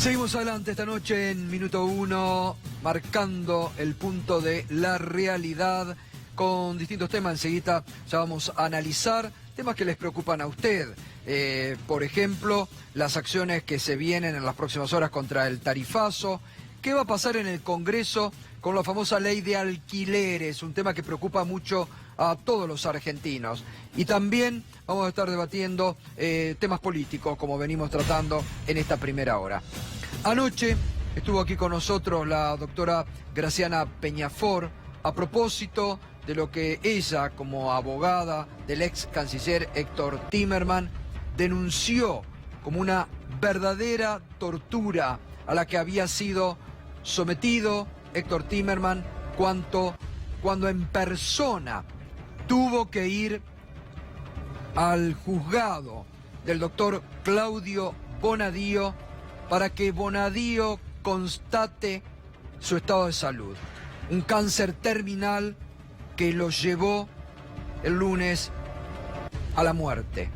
Seguimos adelante esta noche en Minuto 1, marcando el punto de la realidad con distintos temas. Enseguida ya vamos a analizar temas que les preocupan a usted. Por ejemplo, las acciones que se vienen en las próximas horas contra el tarifazo. ¿Qué va a pasar en el Congreso con la famosa ley de alquileres? Un tema que preocupa mucho a todos los argentinos. Y también vamos a estar debatiendo temas políticos, como venimos tratando en esta primera hora. Anoche estuvo aquí con nosotros la doctora Graciana Peñafort a propósito de lo que ella, como abogada del ex canciller Héctor Timerman, denunció como una verdadera tortura a la que había sido sometido Héctor Timerman cuando en persona tuvo que ir al juzgado del doctor Claudio Bonadío para que Bonadío constate su estado de salud. Un cáncer terminal que lo llevó el lunes a la muerte.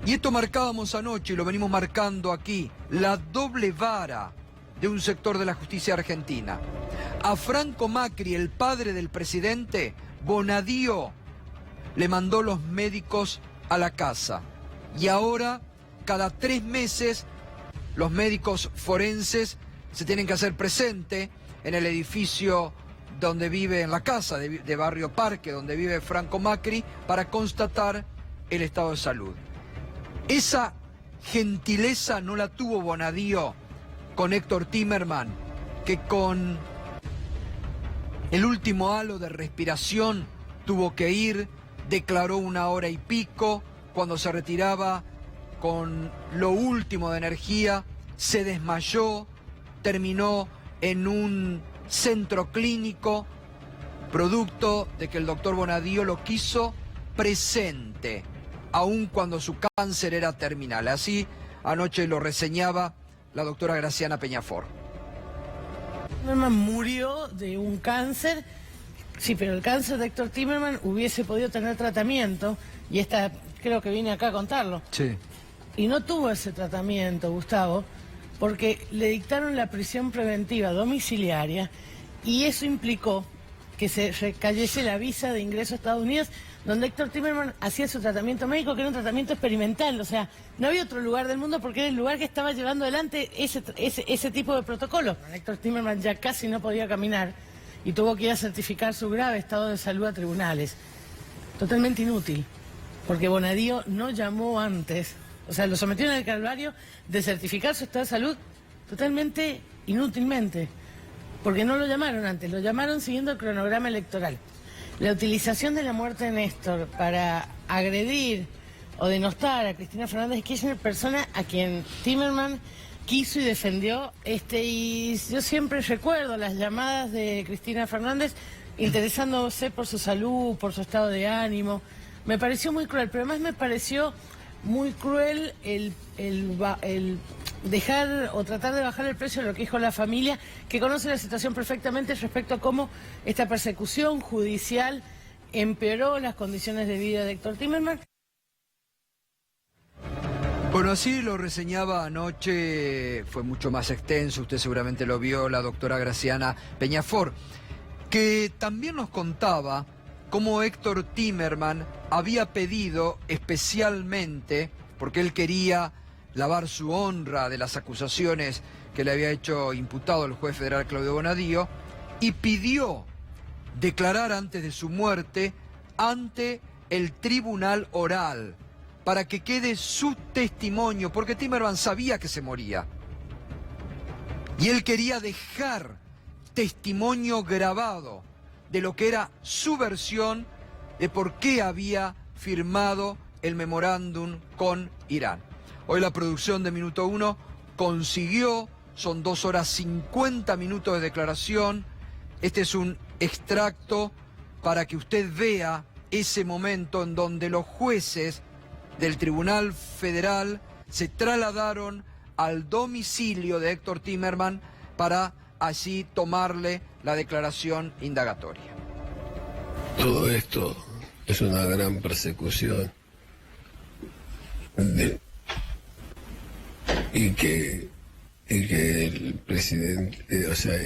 Y esto marcábamos anoche y lo venimos marcando aquí, la doble vara de un sector de la justicia argentina. A Franco Macri, el padre del presidente, Bonadío le mandó los médicos a la casa. Y ahora, cada 3 meses, los médicos forenses se tienen que hacer presente en el edificio donde vive, en la casa de Barrio Parque, donde vive Franco Macri, para constatar el estado de salud. Esa gentileza no la tuvo Bonadío con Héctor Timerman, que con el último halo de respiración tuvo que ir, declaró 1 hora y pico, cuando se retiraba con lo último de energía, se desmayó, terminó en un centro clínico, producto de que el doctor Bonadío lo quiso presente, aun cuando su cáncer era terminal. Así anoche lo reseñaba la doctora Graciana Peñafort. Timerman murió de un cáncer, sí, pero el cáncer de Héctor Timerman hubiese podido tener tratamiento, y esta creo que vine acá a contarlo. Sí. Y no tuvo ese tratamiento, Gustavo, porque le dictaron la prisión preventiva domiciliaria y eso implicó que se recayese la visa de ingreso a Estados Unidos, donde Héctor Timerman hacía su tratamiento médico, que era un tratamiento experimental. O sea, no había otro lugar del mundo porque era el lugar que estaba llevando adelante ese tipo de protocolo. Héctor Timerman ya casi no podía caminar y tuvo que ir a certificar su grave estado de salud a tribunales. Totalmente inútil, porque Bonadío no llamó antes. O sea, lo sometieron al calvario de certificar su estado de salud totalmente inútilmente, porque no lo llamaron antes, lo llamaron siguiendo el cronograma electoral. La utilización de la muerte de Néstor para agredir o denostar a Cristina Fernández de Kirchner, persona a quien Timerman quiso y defendió, y yo siempre recuerdo las llamadas de Cristina Fernández interesándose por su salud, por su estado de ánimo. Me pareció muy cruel, pero además me pareció muy cruel el dejar o tratar de bajar el precio de lo que dijo la familia, que conoce la situación perfectamente respecto a cómo esta persecución judicial empeoró las condiciones de vida de Héctor Timerman. Bueno, así lo reseñaba anoche, fue mucho más extenso, usted seguramente lo vio, la doctora Graciana Peñafort, que también nos contaba cómo Héctor Timerman había pedido especialmente, porque él quería lavar su honra de las acusaciones que le había hecho imputado el juez federal Claudio Bonadío, y pidió declarar antes de su muerte ante el tribunal oral, para que quede su testimonio, porque Timerman sabía que se moría. Y él quería dejar testimonio grabado de lo que era su versión de por qué había firmado el memorándum con Irán. Hoy la producción de Minuto 1 consiguió, son 2 horas 50 minutos de declaración. Este es un extracto para que usted vea ese momento en donde los jueces del Tribunal Federal se trasladaron al domicilio de Héctor Timerman para allí tomarle la declaración indagatoria. Todo esto es una gran persecución y que que el presidente, o sea,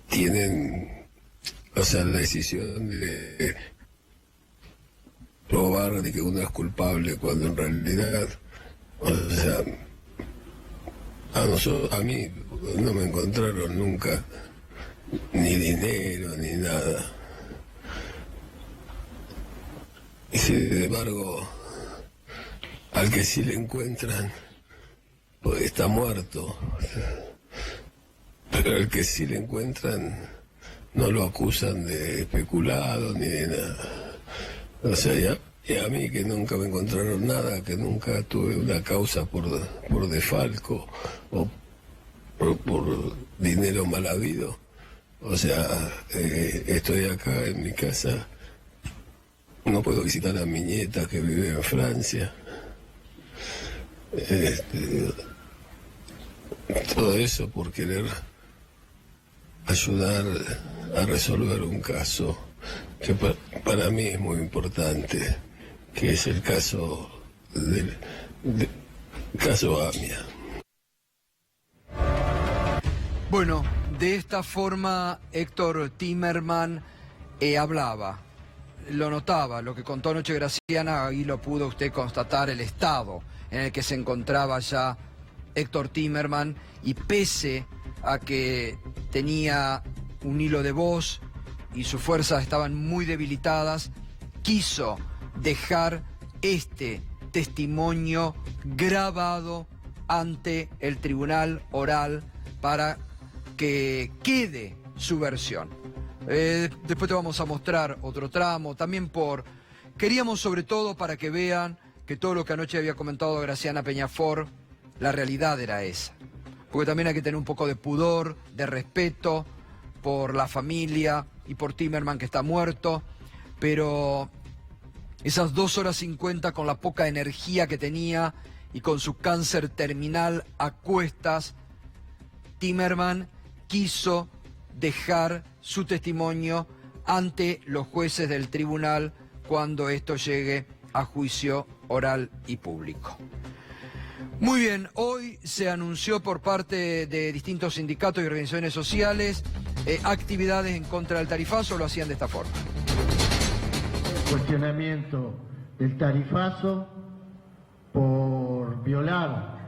tienen, o sea, la decisión de probar de que uno es culpable cuando en realidad, o sea, a mí no me encontraron nunca ni dinero ni nada. Y sin embargo, al que sí le encuentran, pues está muerto. Pero al que sí le encuentran, no lo acusan de especulado ni de nada. O sea, y a mí que nunca me encontraron nada, que nunca tuve una causa por desfalco o por dinero mal habido. O sea, estoy acá en mi casa, no puedo visitar a mi nieta que vive en Francia. Todo eso por querer ayudar a resolver un caso que para mí es muy importante, que es el caso del caso AMIA. Bueno, de esta forma Héctor Timerman hablaba, lo notaba, lo que contó anoche Graciana, ahí lo pudo usted constatar, el estado en el que se encontraba ya Héctor Timerman, y pese a que tenía un hilo de voz y sus fuerzas estaban muy debilitadas, quiso dejar este testimonio grabado ante el tribunal oral para que quede su versión. Después te vamos a mostrar otro tramo, también queríamos sobre todo para que vean que todo lo que anoche había comentado Graciana Peñafort, la realidad era esa. Porque también hay que tener un poco de pudor, de respeto por la familia y por Timerman, que está muerto, pero esas 2 horas 50 con la poca energía que tenía y con su cáncer terminal a cuestas, Timerman quiso dejar su testimonio ante los jueces del tribunal cuando esto llegue a juicio oral y público. Muy bien, hoy se anunció por parte de distintos sindicatos y organizaciones sociales actividades en contra del tarifazo, lo hacían de esta forma. Cuestionamiento del tarifazo por violar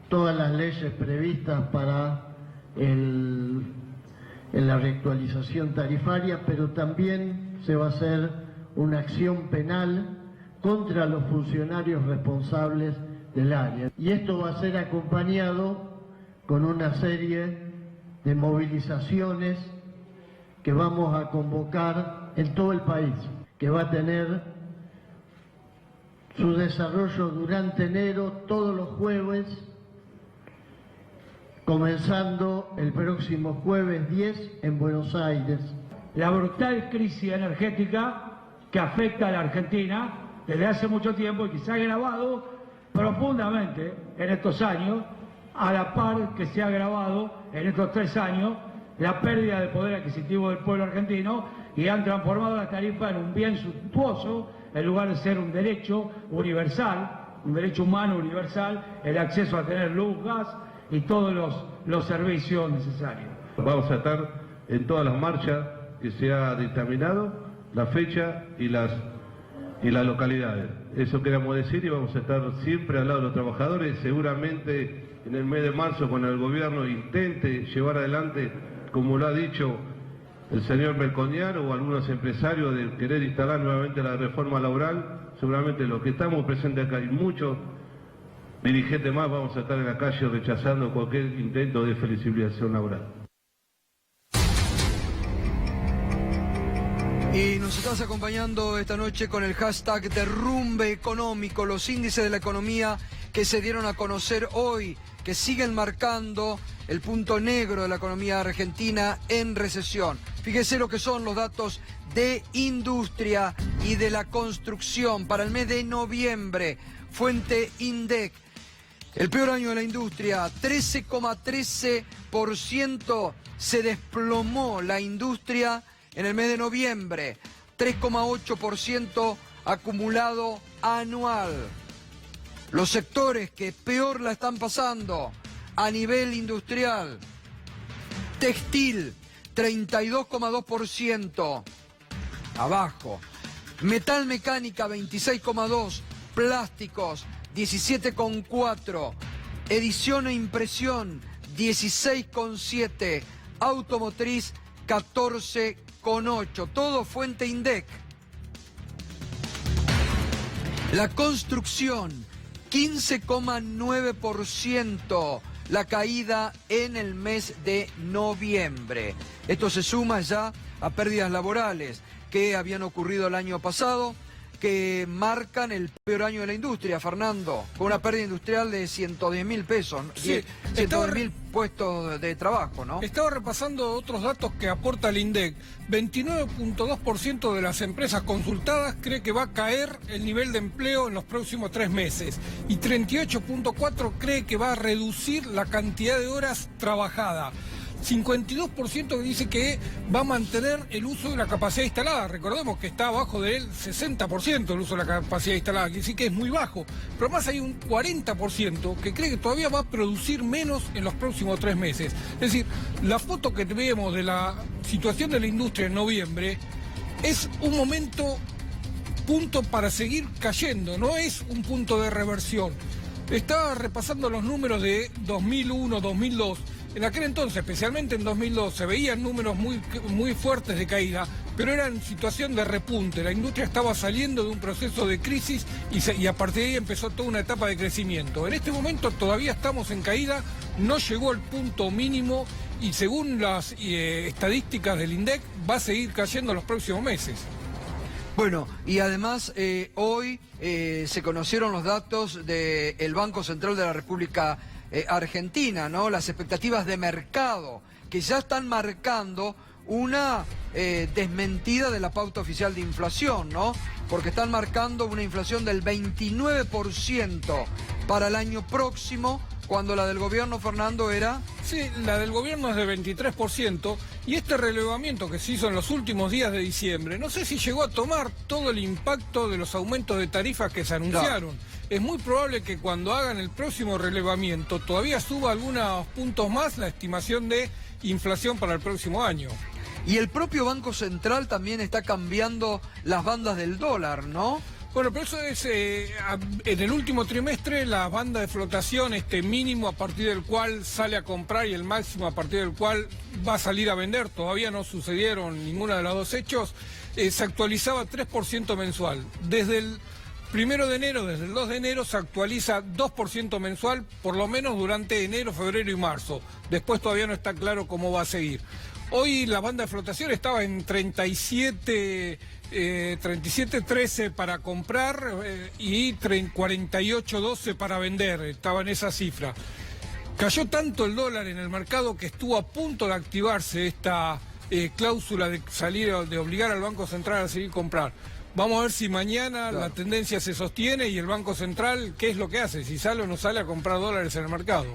todas las leyes previstas para la reactualización tarifaria, pero también se va a hacer una acción penal contra los funcionarios responsables del área. Y esto va a ser acompañado con una serie de movilizaciones que vamos a convocar en todo el país, que va a tener su desarrollo durante enero, todos los jueves, comenzando el próximo jueves 10 en Buenos Aires. La brutal crisis energética que afecta a la Argentina desde hace mucho tiempo y que se ha agravado profundamente en estos años, a la par que se ha agravado en estos 3 años la pérdida de poder adquisitivo del pueblo argentino, y han transformado la tarifa en un bien suntuoso en lugar de ser un derecho universal, un derecho humano universal, el acceso a tener luz, gas y todos los servicios necesarios. Vamos a estar en todas las marchas que se ha dictaminado, la fecha y las localidades. Eso queremos decir, y vamos a estar siempre al lado de los trabajadores. Seguramente en el mes de marzo, cuando el gobierno intente llevar adelante, como lo ha dicho el señor Melconian o algunos empresarios, de querer instalar nuevamente la reforma laboral, seguramente los que estamos presentes acá y muchos dirigentes más vamos a estar en la calle rechazando cualquier intento de flexibilización laboral. Y nos estás acompañando esta noche con el hashtag Derrumbe Económico, los índices de la economía que se dieron a conocer hoy, que siguen marcando el punto negro de la economía argentina en recesión. Fíjese lo que son los datos de industria y de la construcción para el mes de noviembre. Fuente INDEC. El peor año de la industria, 13,13% se desplomó la industria en el mes de noviembre, 3,8% acumulado anual. Los sectores que peor la están pasando a nivel industrial: textil, 32,2%, abajo. Metal mecánica, 26,2%. Plásticos, 17,4%. Edición e impresión, 16,7%. Automotriz, 14,8%. Todo fuente INDEC. La construcción, 15,9%. La caída en el mes de noviembre. Esto se suma ya a pérdidas laborales que habían ocurrido el año pasado, que marcan el peor año de la industria, Fernando, con una pérdida industrial de 110.000 pesos, sí, 110.000 puestos de trabajo, ¿no? Estaba repasando otros datos que aporta el INDEC. 29,2% de las empresas consultadas cree que va a caer el nivel de empleo en los próximos 3 meses y 38,4% cree que va a reducir la cantidad de horas trabajadas. 52% dice que va a mantener el uso de la capacidad instalada. Recordemos que está abajo del 60% el uso de la capacidad instalada, que sí que es muy bajo. Pero más hay un 40% que cree que todavía va a producir menos en los próximos 3 meses. Es decir, la foto que vemos de la situación de la industria en noviembre es un punto para seguir cayendo, no es un punto de reversión. Estaba repasando los números de 2001, 2002. En aquel entonces, especialmente en 2002, se veían números muy fuertes de caída, pero era en situación de repunte. La industria estaba saliendo de un proceso de crisis y a partir de ahí empezó toda una etapa de crecimiento. En este momento todavía estamos en caída, no llegó al punto mínimo y según las estadísticas del INDEC va a seguir cayendo en los próximos meses. Bueno, y además hoy se conocieron los datos del Banco Central de la República Argentina, ¿no? Las expectativas de mercado que ya están marcando una desmentida de la pauta oficial de inflación, ¿no? Porque están marcando una inflación del 29% para el año próximo, cuando la del gobierno, Fernando, era... Sí, la del gobierno es de 23%, y este relevamiento que se hizo en los últimos días de diciembre, no sé si llegó a tomar todo el impacto de los aumentos de tarifas que se anunciaron. No. Es muy probable que cuando hagan el próximo relevamiento todavía suba algunos puntos más la estimación de inflación para el próximo año. Y el propio Banco Central también está cambiando las bandas del dólar, ¿no? Bueno, pero eso es, en el último trimestre, la banda de flotación, este mínimo a partir del cual sale a comprar y el máximo a partir del cual va a salir a vender, todavía no sucedieron ninguna de los dos hechos, se actualizaba 3% mensual. Desde el 1 de enero, desde el 2 de enero, se actualiza 2% mensual, por lo menos durante enero, febrero y marzo. Después todavía no está claro cómo va a seguir. Hoy la banda de flotación estaba en 37.13 para comprar y 48.12 para vender, estaba en esa cifra. Cayó tanto el dólar en el mercado que estuvo a punto de activarse esta cláusula de de obligar al Banco Central a seguir comprar. Vamos a ver si mañana la tendencia se sostiene y el Banco Central, ¿qué es lo que hace? Si sale o no sale a comprar dólares en el mercado.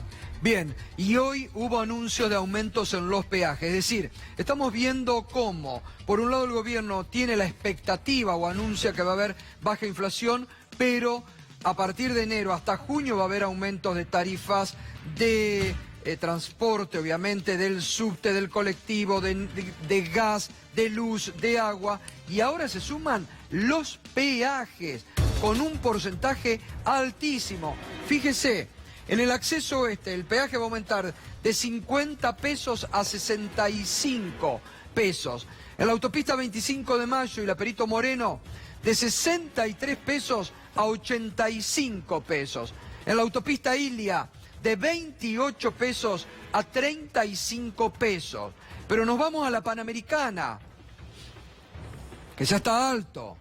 Bien, y hoy hubo anuncios de aumentos en los peajes, es decir, estamos viendo cómo, por un lado el gobierno tiene la expectativa o anuncia que va a haber baja inflación, pero a partir de enero hasta junio va a haber aumentos de tarifas de transporte, obviamente, del subte, del colectivo, de gas, de luz, de agua, y ahora se suman los peajes con un porcentaje altísimo. Fíjese, en el acceso oeste el peaje va a aumentar de 50 pesos a 65 pesos. En la autopista 25 de Mayo y la Perito Moreno, de 63 pesos a 85 pesos. En la autopista Ilia, de 28 pesos a 35 pesos. Pero nos vamos a la Panamericana, que ya está alto.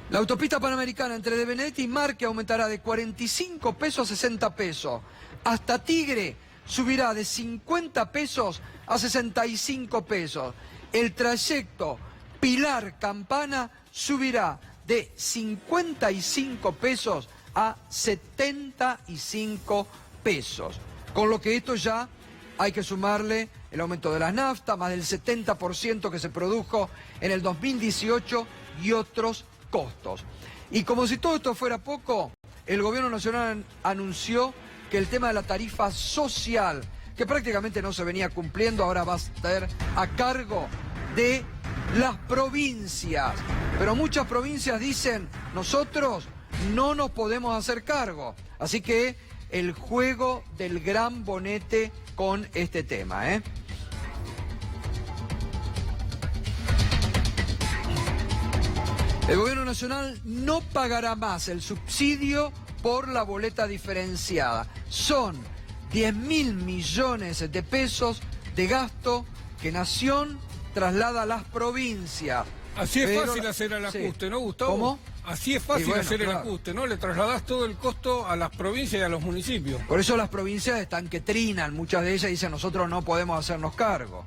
La autopista Panamericana entre De Benedetti y Marque aumentará de 45 pesos a 60 pesos. Hasta Tigre subirá de 50 pesos a 65 pesos. El trayecto Pilar-Campana subirá de 55 pesos a 75 pesos. Con lo que esto ya hay que sumarle el aumento de la nafta, más del 70% que se produjo en el 2018 y otros costos. Y como si todo esto fuera poco, el gobierno nacional anunció que el tema de la tarifa social, que prácticamente no se venía cumpliendo, ahora va a estar a cargo de las provincias. Pero muchas provincias dicen, nosotros no nos podemos hacer cargo. Así que el juego del gran bonete con este tema, ¿eh? El gobierno nacional no pagará más el subsidio por la boleta diferenciada. Son 10.000 millones de pesos de gasto que Nación traslada a las provincias. Así es Pero fácil hacer el ajuste, sí. ¿no, Gustavo? ¿Cómo? Así es fácil bueno, hacer el claro. ajuste, ¿no? Le trasladás todo el costo a las provincias y a los municipios. Por eso las provincias están que trinan, muchas de ellas dicen nosotros no podemos hacernos cargo.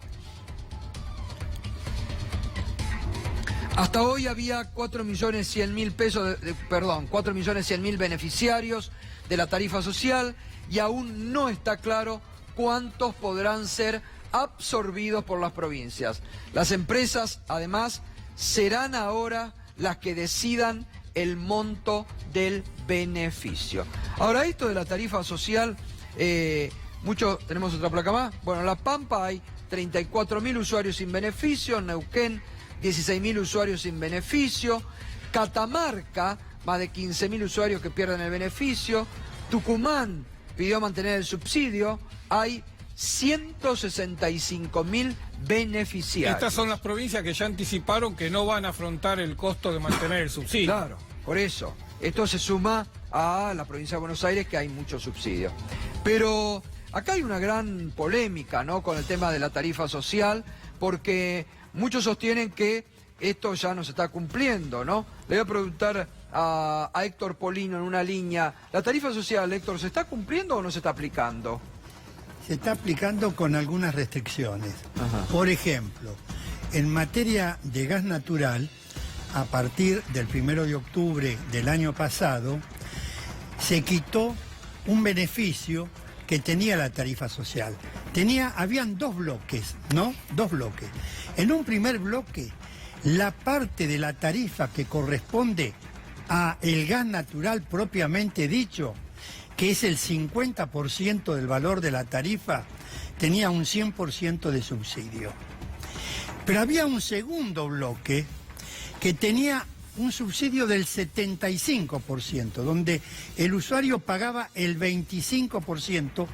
Hasta hoy había 4.100.000 pesos, 4.100.000 beneficiarios de la tarifa social y aún no está claro cuántos podrán ser absorbidos por las provincias. Las empresas, además, serán ahora las que decidan el monto del beneficio. Ahora, esto de la tarifa social, tenemos otra placa más. Bueno, en La Pampa hay 34.000 usuarios sin beneficio, en Neuquén 16.000 usuarios sin beneficio, Catamarca más de 15.000 usuarios que pierden el beneficio, Tucumán pidió mantener el subsidio, hay 165.000 beneficiarios. Estas son las provincias que ya anticiparon que no van a afrontar el costo de mantener el subsidio. Claro, por eso. Esto se suma a la provincia de Buenos Aires, que hay mucho subsidio. Pero acá hay una gran polémica, ¿no?, con el tema de la tarifa social, porque muchos sostienen que esto ya no se está cumpliendo, ¿no? Le voy a preguntar a Héctor Polino en una línea. ¿La tarifa social, Héctor, se está cumpliendo o no se está aplicando? Se está aplicando con algunas restricciones. Ajá. Por ejemplo, en materia de gas natural, a partir del 1 de octubre del año pasado, se quitó un beneficio que tenía la tarifa social. Habían dos bloques, ¿no? Dos bloques. En un primer bloque, la parte de la tarifa que corresponde a el gas natural propiamente dicho, que es el 50% del valor de la tarifa, tenía un 100% de subsidio. Pero había un segundo bloque que tenía un subsidio del 75%, donde el usuario pagaba el 25%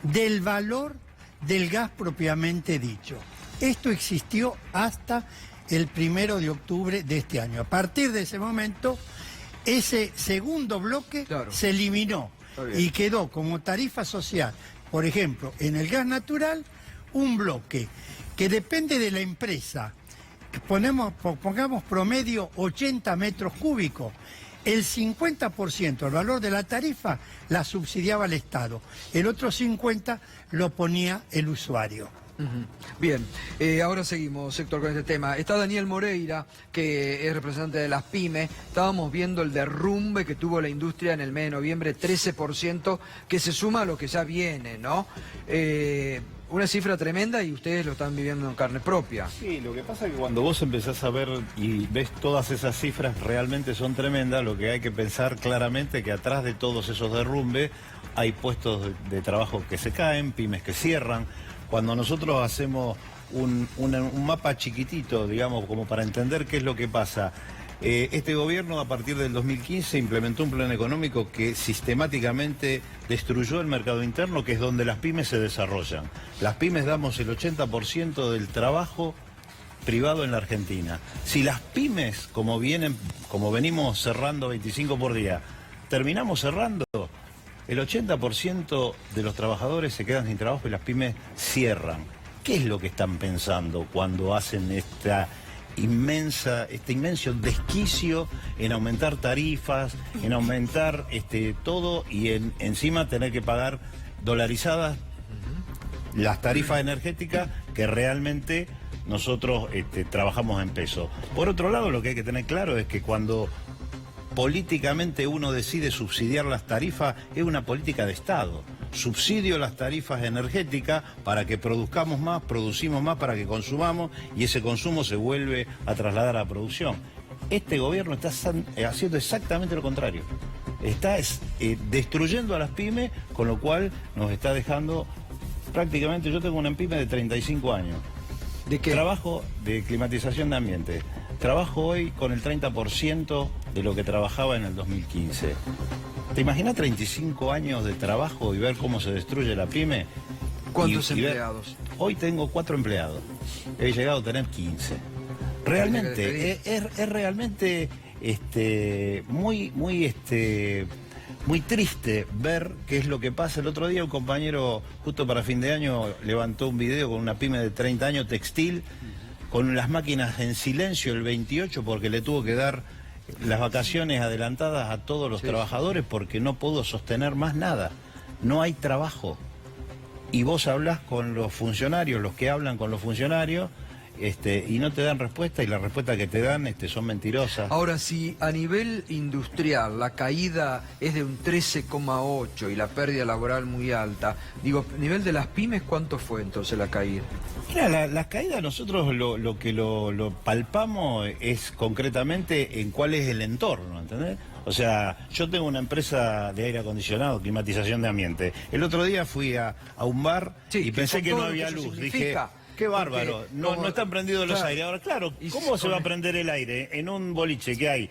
del valor del gas propiamente dicho. Esto existió hasta el 1 de octubre de este año. A partir de ese momento, ese segundo bloque se eliminó y quedó como tarifa social, por ejemplo, en el gas natural, un bloque que depende de la empresa. Pongamos promedio 80 metros cúbicos. El 50% del valor de la tarifa la subsidiaba el Estado. El otro 50% lo ponía el usuario. Bien, ahora seguimos, Héctor, con este tema. Está Daniel Moreira, que es representante de las pymes. Estábamos viendo el derrumbe que tuvo la industria en el mes de noviembre, 13%, que se suma a lo que ya viene, ¿no? Una cifra tremenda y ustedes lo están viviendo en carne propia. Sí, lo que pasa es que cuando vos empezás a ver y ves todas esas cifras realmente son tremendas, lo que hay que pensar claramente que atrás de todos esos derrumbes hay puestos de trabajo que se caen, pymes que cierran. Cuando nosotros hacemos un mapa chiquitito, digamos, como para entender qué es lo que pasa, este gobierno a partir del 2015 implementó un plan económico que sistemáticamente destruyó el mercado interno, que es donde las pymes se desarrollan. Las pymes damos el 80% del trabajo privado en la Argentina. Si las pymes, como venimos cerrando 25 por día, terminamos cerrando, el 80% de los trabajadores se quedan sin trabajo y las pymes cierran. ¿Qué es lo que están pensando cuando hacen este inmenso desquicio en aumentar tarifas, en aumentar todo y encima tener que pagar dolarizadas las tarifas energéticas que realmente nosotros trabajamos en peso? Por otro lado, lo que hay que tener claro es que cuando políticamente uno decide subsidiar las tarifas, es una política de Estado. Subsidio las tarifas energéticas para que produzcamos más, producimos más para que consumamos y ese consumo se vuelve a trasladar a la producción. Este gobierno está haciendo exactamente lo contrario. está destruyendo a las pymes, con lo cual nos está dejando prácticamente, yo tengo una pyme de 35 años. ¿De qué? Trabajo de climatización de ambiente. Trabajo hoy con el 30% de lo que trabajaba en el 2015. ¿Te imaginas 35 años de trabajo y ver cómo se destruye la pyme? ¿Cuántos Y ver- empleados? Hoy tengo 4 empleados. He llegado a tener 15. Realmente, es realmente muy triste ver qué es lo que pasa. El otro día un compañero, justo para fin de año, levantó un video con una pyme de 30 años textil, con las máquinas en silencio el 28 porque le tuvo que dar las vacaciones adelantadas a todos los trabajadores porque no pudo sostener más nada. No hay trabajo. Y vos hablás con los funcionarios, los que hablan con los funcionarios, y no te dan respuesta, y las respuestas que te dan son mentirosas. Ahora, si a nivel industrial la caída es de un 13,8 y la pérdida laboral muy alta, digo, a nivel de las pymes, ¿cuánto fue entonces la caída? Mira, las caídas nosotros lo que lo palpamos es concretamente en cuál es el entorno, ¿entendés? O sea, yo tengo una empresa de aire acondicionado, climatización de ambiente. El otro día fui a un bar y pensé que no había luz. Dije, qué bárbaro, no están prendidos los aires. Ahora, claro, ¿cómo se va a prender el aire en un boliche que hay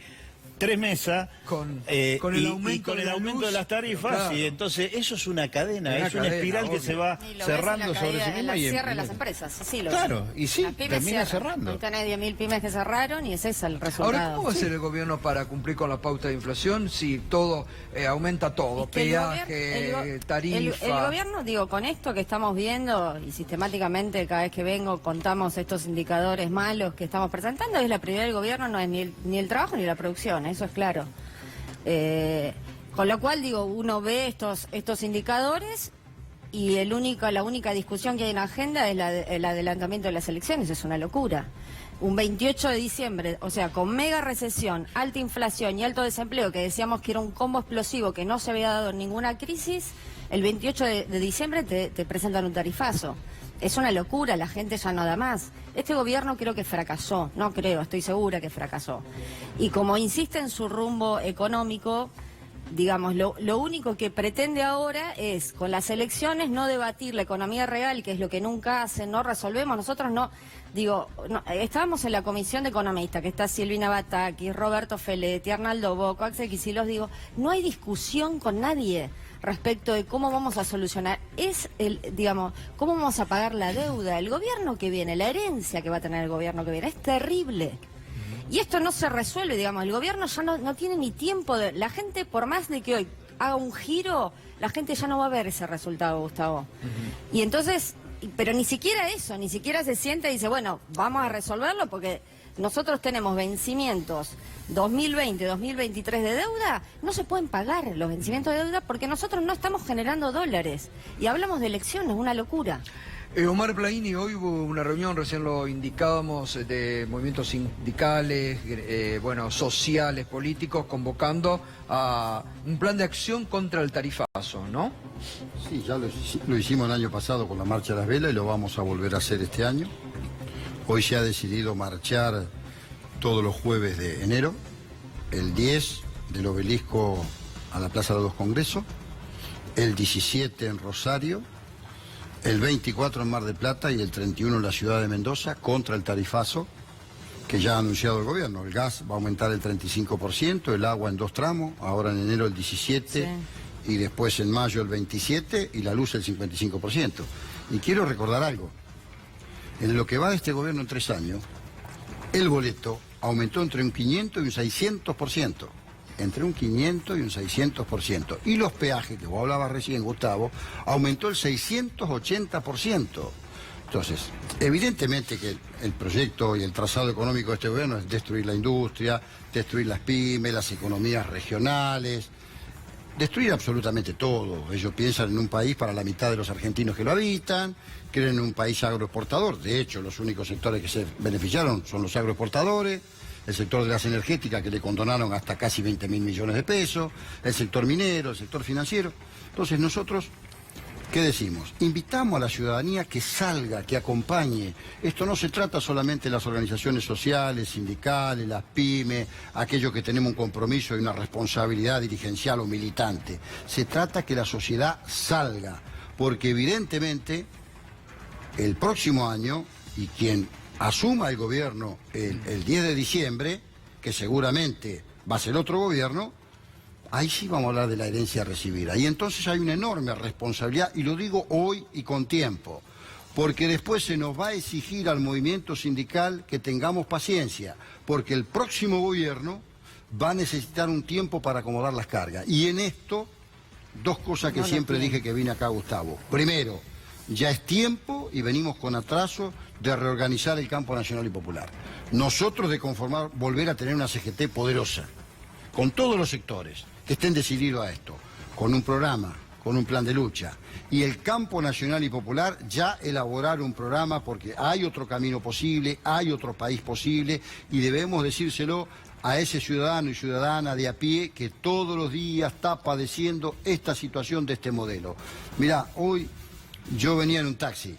3 mesas con el aumento, con el aumento de las tarifas? claro. Y entonces eso es una cadena, es una espiral obvio. que se va cerrando sobre sí misma. El cierre de las empresas, sí, lo Claro, y sí, las pymes termina cierran. cerrando. Hoy tenés 10.000 pymes que cerraron y ese es el resultado. Ahora, ¿cómo va a hacer el gobierno para cumplir con la pauta de inflación si todo aumenta todo? Es que Peaje, tarifa. El gobierno, digo, con esto que estamos viendo y sistemáticamente cada vez que vengo contamos estos indicadores malos que estamos presentando, es la prioridad del gobierno, no es ni el trabajo ni la producción, eso es claro. Con lo cual, digo, uno ve estos indicadores y la única discusión que hay en la agenda es el adelantamiento de las elecciones, es una locura. Un 28 de diciembre, o sea, con mega recesión, alta inflación y alto desempleo, que decíamos que era un combo explosivo que no se había dado en ninguna crisis, el 28 de diciembre te presentan un tarifazo. Es una locura, la gente ya no da más. Este gobierno creo que fracasó, no creo, estoy segura que fracasó. Y como insiste en su rumbo económico, digamos, lo único que pretende ahora es, con las elecciones, no debatir la economía real, que es lo que nunca hacen, no resolvemos. Nosotros estábamos en la comisión de economistas, que está Silvina Batakis, Roberto Feletti, Arnaldo Bocco, Axel Kicillof, digo, no hay discusión con nadie respecto de cómo vamos a solucionar, cómo vamos a pagar la deuda. El gobierno que viene, la herencia que va a tener el gobierno que viene, es terrible. Y esto no se resuelve, digamos, el gobierno ya no tiene ni tiempo la gente, por más de que hoy haga un giro, la gente ya no va a ver ese resultado, Gustavo. Y entonces, pero ni siquiera eso, ni siquiera se sienta y dice, bueno, vamos a resolverlo porque nosotros tenemos vencimientos 2020, 2023 de deuda, no se pueden pagar los vencimientos de deuda porque nosotros no estamos generando dólares. Y hablamos de elecciones, una locura. Omar Plaini, hoy hubo una reunión, recién lo indicábamos, de movimientos sindicales, sociales, políticos, convocando a un plan de acción contra el tarifazo, ¿no? Sí, ya lo hicimos el año pasado con la Marcha de las Velas y lo vamos a volver a hacer este año. Hoy se ha decidido marchar todos los jueves de enero, el 10 del Obelisco a la Plaza de los Congresos, el 17 en Rosario, el 24 en Mar del Plata y el 31 en la ciudad de Mendoza contra el tarifazo que ya ha anunciado el gobierno. El gas va a aumentar el 35%, el agua en 2 tramos, ahora en enero el 17% y después en mayo el 27% y la luz el 55%. Y quiero recordar algo, en lo que va de este gobierno en 3 años, el boleto aumentó entre un 500 y un 600%. Entre un 500 y un 600%. Y los peajes, que vos hablabas recién, Gustavo, aumentó el 680%. Entonces, evidentemente que el proyecto y el trazado económico de este gobierno es destruir la industria, destruir las pymes, las economías regionales, destruir absolutamente todo. Ellos piensan en un país para la mitad de los argentinos que lo habitan, creen en un país agroexportador. De hecho, los únicos sectores que se beneficiaron son los agroexportadores, el sector de las energéticas, que le condonaron hasta casi 20.000 millones de pesos, el sector minero, el sector financiero. Entonces nosotros ¿Qué decimos? Invitamos a la ciudadanía que salga, que acompañe. Esto no se trata solamente de las organizaciones sociales, sindicales, las pymes, aquellos que tenemos un compromiso y una responsabilidad dirigencial o militante. Se trata que la sociedad salga, porque evidentemente el próximo año, y quien asuma el gobierno el 10 de diciembre, que seguramente va a ser otro gobierno, ahí sí vamos a hablar de la herencia recibida. Y entonces hay una enorme responsabilidad, y lo digo hoy y con tiempo, porque después se nos va a exigir al movimiento sindical que tengamos paciencia, porque el próximo gobierno va a necesitar un tiempo para acomodar las cargas. Y en esto, dos cosas que siempre dije que vine acá, Gustavo. Primero, ya es tiempo, y venimos con atraso, de reorganizar el campo nacional y popular. Nosotros de conformar, volver a tener una CGT poderosa, con todos los sectores que estén decididos a esto, con un programa, con un plan de lucha. Y el campo nacional y popular ya elaborar un programa, porque hay otro camino posible, hay otro país posible, y debemos decírselo a ese ciudadano y ciudadana de a pie que todos los días está padeciendo esta situación de este modelo. Mirá, hoy yo venía en un taxi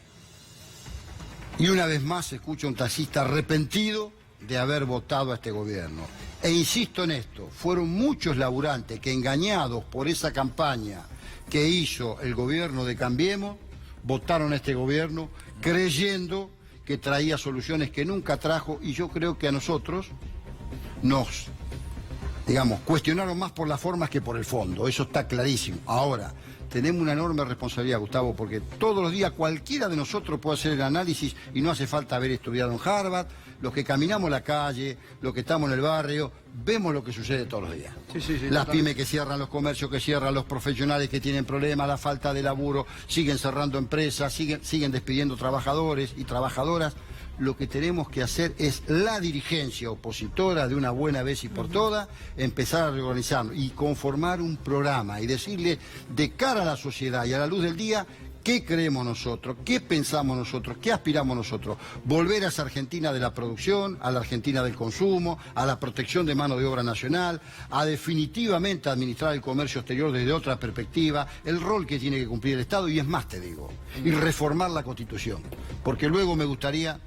y una vez más escucho a un taxista arrepentido de haber votado a este gobierno. E insisto en esto, fueron muchos laburantes que, engañados por esa campaña que hizo el gobierno de Cambiemos, votaron a este gobierno creyendo que traía soluciones que nunca trajo, y yo creo que a nosotros nos, cuestionaron más por las formas que por el fondo, eso está clarísimo. Ahora, tenemos una enorme responsabilidad, Gustavo, porque todos los días cualquiera de nosotros puede hacer el análisis, y no hace falta haber estudiado en Harvard. Los que caminamos la calle, los que estamos en el barrio, vemos lo que sucede todos los días. Las pymes que cierran, los comercios que cierran, los profesionales que tienen problemas, la falta de laburo, siguen cerrando empresas, siguen despidiendo trabajadores y trabajadoras. Lo que tenemos que hacer es la dirigencia opositora de una buena vez y por todas, empezar a reorganizarnos y conformar un programa y decirle de cara a la sociedad y a la luz del día qué creemos nosotros, qué pensamos nosotros, qué aspiramos nosotros. Volver a esa Argentina de la producción, a la Argentina del consumo, a la protección de mano de obra nacional, a definitivamente administrar el comercio exterior desde otra perspectiva, el rol que tiene que cumplir el Estado, y es más, te digo, y reformar la Constitución, porque luego me gustaría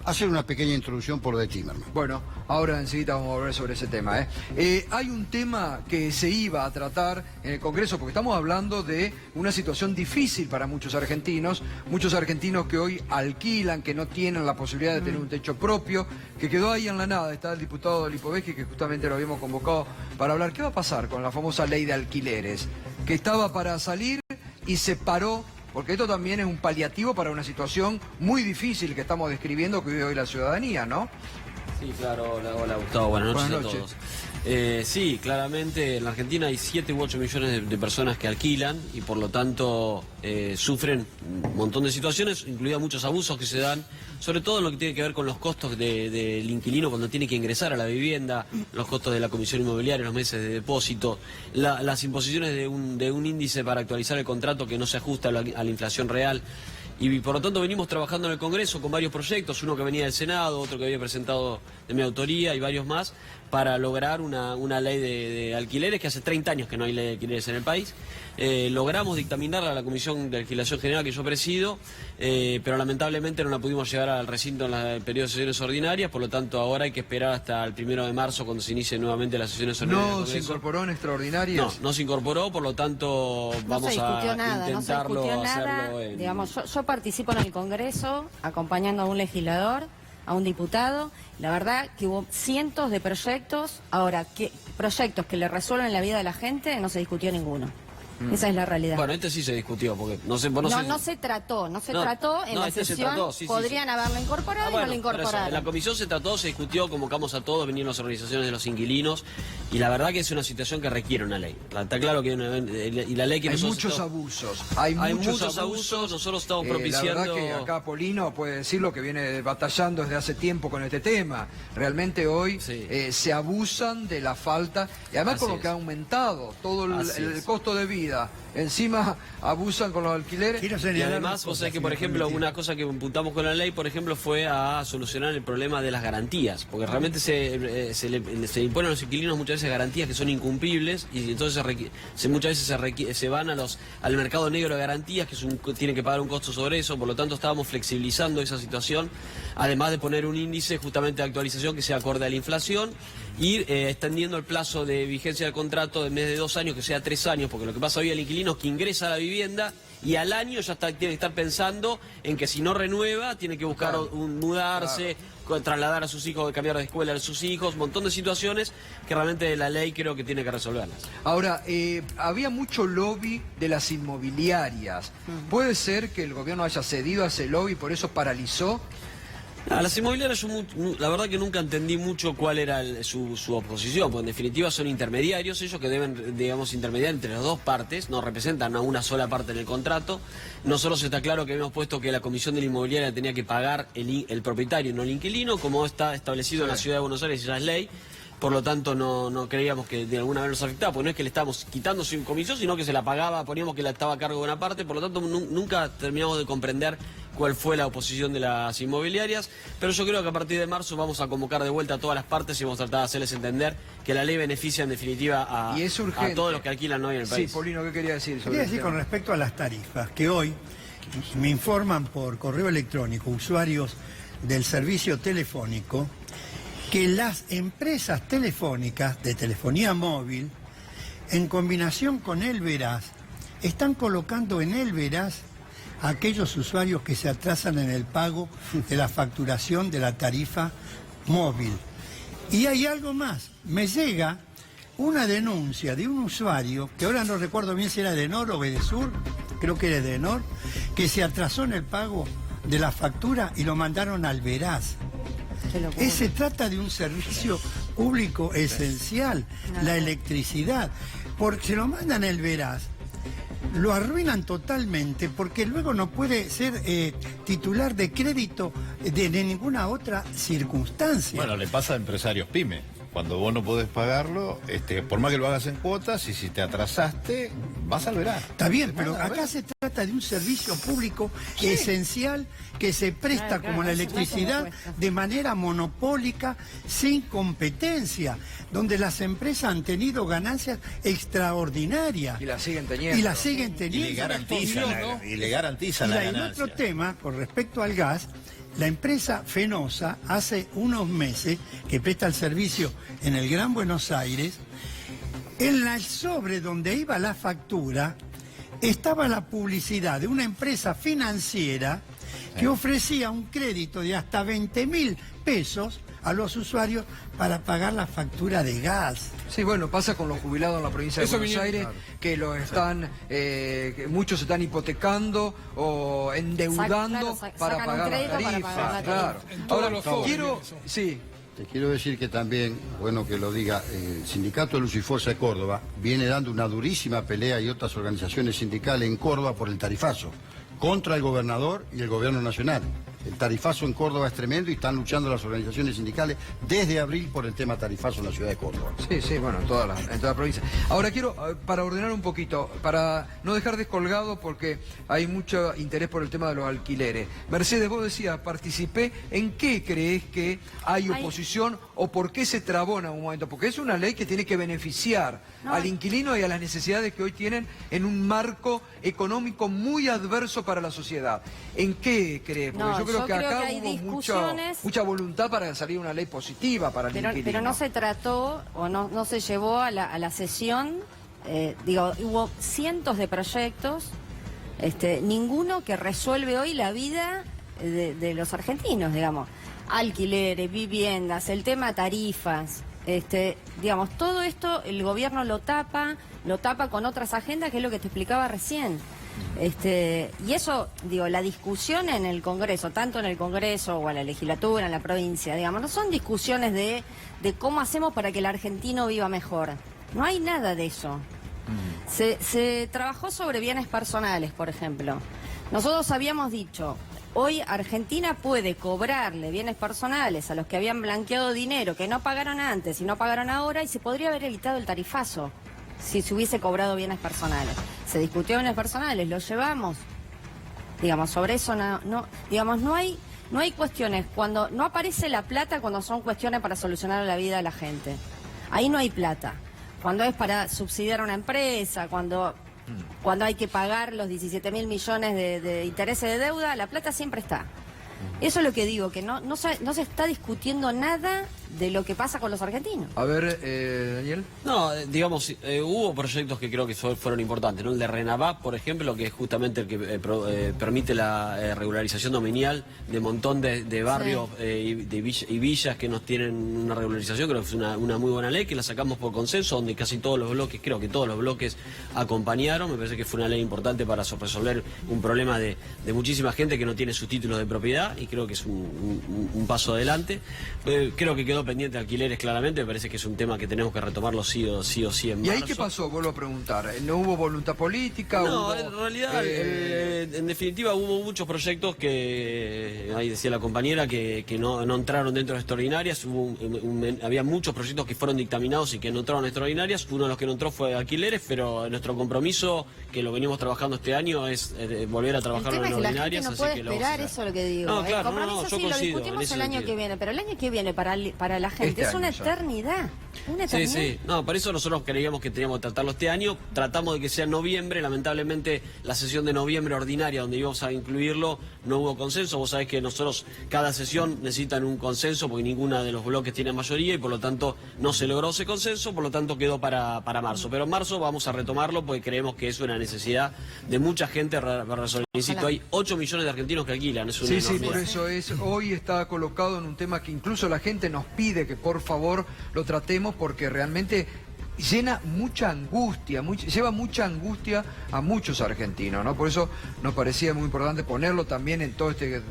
hacer una pequeña introducción por lo de Timerman. Bueno, ahora enseguida vamos a volver sobre ese tema. Hay un tema que se iba a tratar en el Congreso, porque estamos hablando de una situación difícil para muchos argentinos que hoy alquilan, que no tienen la posibilidad de tener un techo propio, que quedó ahí en la nada. Está el diputado Lipovetsky, que justamente lo habíamos convocado para hablar. ¿Qué va a pasar con la famosa ley de alquileres? Que estaba para salir y se paró, porque esto también es un paliativo para una situación muy difícil que estamos describiendo que vive hoy la ciudadanía, ¿no? Sí, claro. Hola, Gustavo. Buenas noches a todos. Sí, claramente en la Argentina hay 7 u 8 millones de personas que alquilan y por lo tanto sufren un montón de situaciones, incluidos muchos abusos que se dan, sobre todo en lo que tiene que ver con los costos del inquilino cuando tiene que ingresar a la vivienda, los costos de la comisión inmobiliaria, los meses de depósito, las imposiciones de un índice para actualizar el contrato que no se ajusta a la inflación real. Y por lo tanto venimos trabajando en el Congreso con varios proyectos, uno que venía del Senado, otro que había presentado de mi autoría y varios más, para lograr una ley de alquileres, que hace 30 años que no hay ley de alquileres en el país. Logramos dictaminarla a la Comisión de Legislación General que yo presido, pero lamentablemente no la pudimos llevar al recinto en el periodo de sesiones ordinarias, por lo tanto ahora hay que esperar hasta el 1 de marzo cuando se inicien nuevamente las sesiones ordinarias. ¿No se incorporó en extraordinarias? No se incorporó, por lo tanto vamos a intentarlo hacerlo. Digamos, yo participo en el Congreso acompañando a un legislador, a un diputado. La verdad que hubo cientos de proyectos. Ahora, proyectos que le resuelven la vida de la gente, no se discutió ninguno. Esa es la realidad. Bueno, este sí se discutió, porque no se trató en la sesión, podrían haberlo incorporado y no lo incorporaron. En la comisión se trató, se discutió, convocamos a todos, vinieron las organizaciones de los inquilinos, y la verdad que es una situación que requiere una ley. Está claro que y la ley que hay muchos abusos. Hay muchos abusos, nosotros estamos propiciando. La verdad que acá Polino puede decirlo, que viene batallando desde hace tiempo con este tema. Realmente hoy se abusan de la falta, y además con lo que ha aumentado todo el costo de vida encima abusan con los alquileres. Y además, vos sabés que, por ejemplo, una cosa que imputamos con la ley, por ejemplo, fue a solucionar el problema de las garantías, porque realmente se imponen a los inquilinos muchas veces garantías que son incumplibles, y entonces muchas veces se van al mercado negro de garantías, que tienen que pagar un costo sobre eso. Por lo tanto, estábamos flexibilizando esa situación, además de poner un índice justamente de actualización que sea acorde a la inflación, ir extendiendo el plazo de vigencia del contrato en vez de 2 años, que sea 3 años, porque lo que pasa hoy el inquilino es que ingresa a la vivienda y al año ya tiene que estar pensando en que si no renueva tiene que buscar mudarse, trasladar a sus hijos, cambiar de escuela a sus hijos, un montón de situaciones que realmente la ley creo que tiene que resolverlas. Ahora, había mucho lobby de las inmobiliarias. ¿Puede ser que el gobierno haya cedido a ese lobby y por eso paralizó? A las inmobiliarias la verdad que nunca entendí mucho cuál era su oposición, porque en definitiva son intermediarios, ellos que deben, digamos, intermediar entre las dos partes, no representan a una sola parte en el contrato. Nosotros está claro que habíamos puesto que la comisión de la inmobiliaria tenía que pagar el propietario y no el inquilino, como está establecido en la Ciudad de Buenos Aires y ya es ley. Por lo tanto, no creíamos que de alguna manera nos afectaba, porque no es que le estábamos quitando su comisión, sino que se la pagaba, poníamos que la estaba a cargo de una parte. Por lo tanto, nunca terminamos de comprender cuál fue la oposición de las inmobiliarias, pero yo creo que a partir de marzo vamos a convocar de vuelta a todas las partes y vamos a tratar de hacerles entender que la ley beneficia en definitiva a todos los que alquilan hoy en el país. Sí, Polino, ¿qué quería decir? Quería decir con respecto a las tarifas, que hoy me informan por correo electrónico usuarios del servicio telefónico que las empresas telefónicas de telefonía móvil, en combinación con El Veraz, están colocando en El Veraz a aquellos usuarios que se atrasan en el pago de la facturación de la tarifa móvil. Y hay algo más, me llega una denuncia de un usuario, que ahora no recuerdo bien si era de Enor o Vedesur, creo que era de Enor, que se atrasó en el pago de la factura y lo mandaron al Veraz. Se trata de un servicio público esencial, la electricidad, porque se lo mandan el Veraz, lo arruinan totalmente porque luego no puede ser titular de crédito de ninguna otra circunstancia. Bueno, le pasa a empresarios pyme. Cuando vos no podés pagarlo, por más que lo hagas en cuotas, y si te atrasaste, vas al Veraz. Está bien, pero acá se trata de un servicio público esencial que se presta como la electricidad de manera monopólica, sin competencia, donde las empresas han tenido ganancias extraordinarias. Y las siguen teniendo. Y las siguen teniendo. Y le garantizan la ganancia. Y otro tema, con respecto al gas, la empresa Fenosa, hace unos meses, que presta el servicio en el Gran Buenos Aires, en el sobre donde iba la factura, estaba la publicidad de una empresa financiera que ofrecía un crédito de hasta 20.000 pesos a los usuarios para pagar la factura de gas. Sí, bueno, pasa con los jubilados en la provincia de Buenos Aires, que lo están, que muchos se están hipotecando o endeudando para pagar la tarifa. Claro. Ahora, Te quiero decir que también, bueno que lo diga, el Sindicato de Luz y Fuerza de Córdoba viene dando una durísima pelea y otras organizaciones sindicales en Córdoba por el tarifazo, contra el gobernador y el gobierno nacional. El tarifazo en Córdoba es tremendo y están luchando las organizaciones sindicales desde abril por el tema tarifazo en la ciudad de Córdoba. Sí, bueno, en toda la provincia. Ahora quiero, para ordenar un poquito, para no dejar descolgado porque hay mucho interés por el tema de los alquileres. Mercedes, vos decías, participé, ¿en qué crees que hay oposición o por qué se trabó en algún momento? Porque es una ley que tiene que beneficiar al inquilino y a las necesidades que hoy tienen en un marco económico muy adverso para la sociedad. ¿En qué crees? Porque yo creo que acá hubo mucha voluntad para salir una ley positiva para el inquilino. Pero no se trató o no se llevó a la sesión, hubo cientos de proyectos, ninguno que resuelve hoy la vida de los argentinos, digamos. Alquileres, viviendas, el tema tarifas, todo esto el gobierno lo tapa con otras agendas, que es lo que te explicaba recién. Y eso, la discusión en el Congreso, tanto en el Congreso o en la legislatura, en la provincia, no son discusiones de cómo hacemos para que el argentino viva mejor. No hay nada de eso. Se trabajó sobre bienes personales, por ejemplo. Nosotros habíamos dicho, hoy Argentina puede cobrarle bienes personales a los que habían blanqueado dinero, que no pagaron antes y no pagaron ahora, y se podría haber evitado el tarifazo si se hubiese cobrado bienes personales. se discusiones personales, lo llevamos. Digamos, sobre eso digamos, no hay cuestiones, cuando no aparece la plata cuando son cuestiones para solucionar la vida de la gente. Ahí no hay plata. Cuando es para subsidiar a una empresa, cuando hay que pagar los 17.000 millones de intereses de deuda, la plata siempre está. Eso es lo que digo, que no se está discutiendo nada de lo que pasa con los argentinos. A ver, Daniel. No, digamos, hubo proyectos que creo que fueron importantes, ¿no? El de Renavap, por ejemplo, que es justamente el que permite la regularización dominial de un montón de barrios y villas que nos tienen una regularización. Creo que es una muy buena ley, que la sacamos por consenso, donde casi todos los bloques, creo que todos los bloques acompañaron. Me parece que fue una ley importante para resolver un problema de muchísima gente que no tiene sus títulos de propiedad, y creo que es un paso adelante. Creo que quedó pendiente de alquileres, claramente. Me parece que es un tema que tenemos que retomarlo sí o sí en marzo. ¿Y ahí qué pasó? Vuelvo a preguntar. ¿No hubo voluntad política? No, en realidad, en definitiva, hubo muchos proyectos que, ahí decía la compañera, que no entraron dentro de extraordinarias. Había muchos proyectos que fueron dictaminados y que no entraron en extraordinarias. Uno de los que no entró fue alquileres, pero nuestro compromiso, que lo venimos trabajando este año, es volver a trabajar en ordinarias. El tema es que la gente no puede esperar, eso es lo que digo. No, claro, el compromiso sí lo discutimos el año que viene, pero el año que viene para la gente es una eternidad. Sí. No, por eso nosotros creíamos que teníamos que tratarlo este año. Tratamos de que sea en noviembre. Lamentablemente, la sesión de noviembre ordinaria, donde íbamos a incluirlo, no hubo consenso. Vos sabés que nosotros, cada sesión necesitan un consenso, porque ninguna de los bloques tiene mayoría, y por lo tanto no se logró ese consenso, por lo tanto quedó para marzo. Pero en marzo vamos a retomarlo, porque creemos que es una necesidad de mucha gente para resolver. Insisto, hay 8 millones de argentinos que alquilan. Es una enormidad. Por eso hoy está colocado en un tema que incluso la gente nos pide que por favor lo tratemos, porque realmente llena mucha angustia, lleva mucha angustia a muchos argentinos, ¿no? Por eso nos parecía muy importante ponerlo también en todo este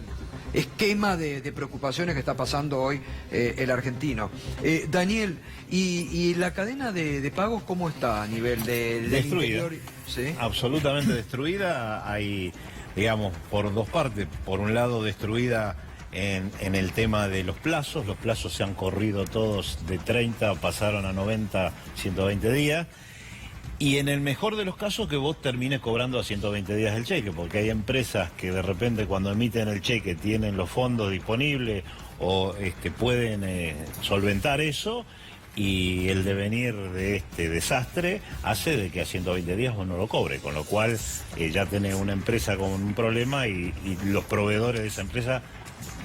esquema de preocupaciones que está pasando hoy el argentino. Daniel, ¿y la cadena de pagos cómo está a nivel del interior? ¿Sí? Absolutamente destruida. Hay, digamos, por dos partes. Por un lado, destruida en el tema de los plazos se han corrido todos de 30, pasaron a 90, 120 días, y en el mejor de los casos que vos termines cobrando a 120 días el cheque, porque hay empresas que de repente cuando emiten el cheque tienen los fondos disponibles o pueden solventar eso, y el devenir de este desastre hace de que a 120 días vos no lo cobre, con lo cual ya tenés una empresa con un problema y los proveedores de esa empresa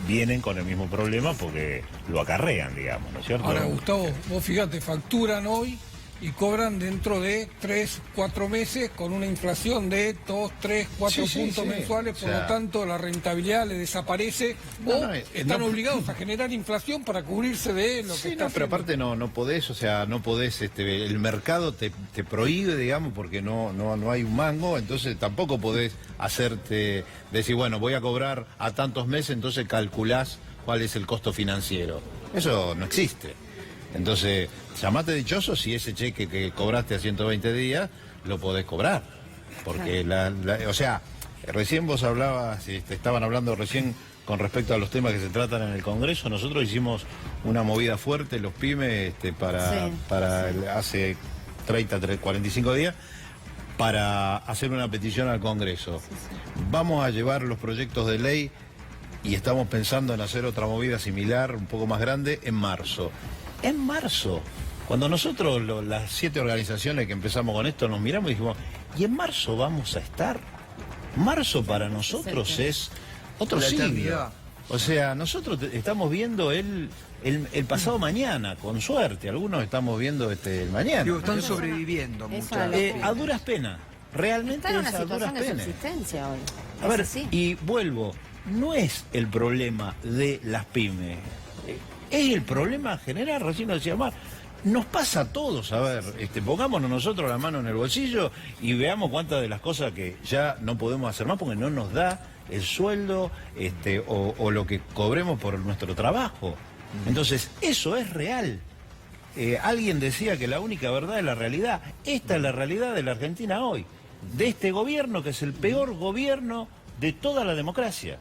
vienen con el mismo problema porque lo acarrean, digamos, ¿no es cierto? Ahora, Gustavo, vos fíjate, facturan hoy y cobran dentro de 3, 4 meses con una inflación de 2, 3, 4 puntos mensuales, por lo tanto la rentabilidad le desaparece, están obligados a generar inflación para cubrirse de lo que está pero aparte no podés, no podés, el mercado te prohíbe, digamos, porque no hay un mango, entonces tampoco podés decir, bueno, voy a cobrar a tantos meses, entonces calculás cuál es el costo financiero. Eso no existe. Entonces, llamate dichoso si ese cheque que cobraste a 120 días lo podés cobrar. Porque, recién vos hablabas, estaban hablando recién con respecto a los temas que se tratan en el Congreso. Nosotros hicimos una movida fuerte, los pymes, hace 30, 45 días, para hacer una petición al Congreso. Vamos a llevar los proyectos de ley y estamos pensando en hacer otra movida similar, un poco más grande, en marzo. En marzo, cuando nosotros, las 7 organizaciones que empezamos con esto, nos miramos y dijimos, ¿y en marzo vamos a estar? Marzo para nosotros es otro siglo. O sea, nosotros estamos viendo el pasado mañana, con suerte. Algunos estamos viendo el mañana. Están sobreviviendo mucho. A duras penas. Realmente está en es una a duras situación de penas. subsistencia hoy. A ver, y vuelvo, no es el problema de las pymes. Es el problema general, recién lo decía Mar. Nos pasa a todos, a ver, pongámonos nosotros la mano en el bolsillo y veamos cuántas de las cosas que ya no podemos hacer más porque no nos da el sueldo o lo que cobremos por nuestro trabajo. Entonces, eso es real. Alguien decía que la única verdad es la realidad. Esta es la realidad de la Argentina hoy, de este gobierno que es el peor gobierno de toda la democracia.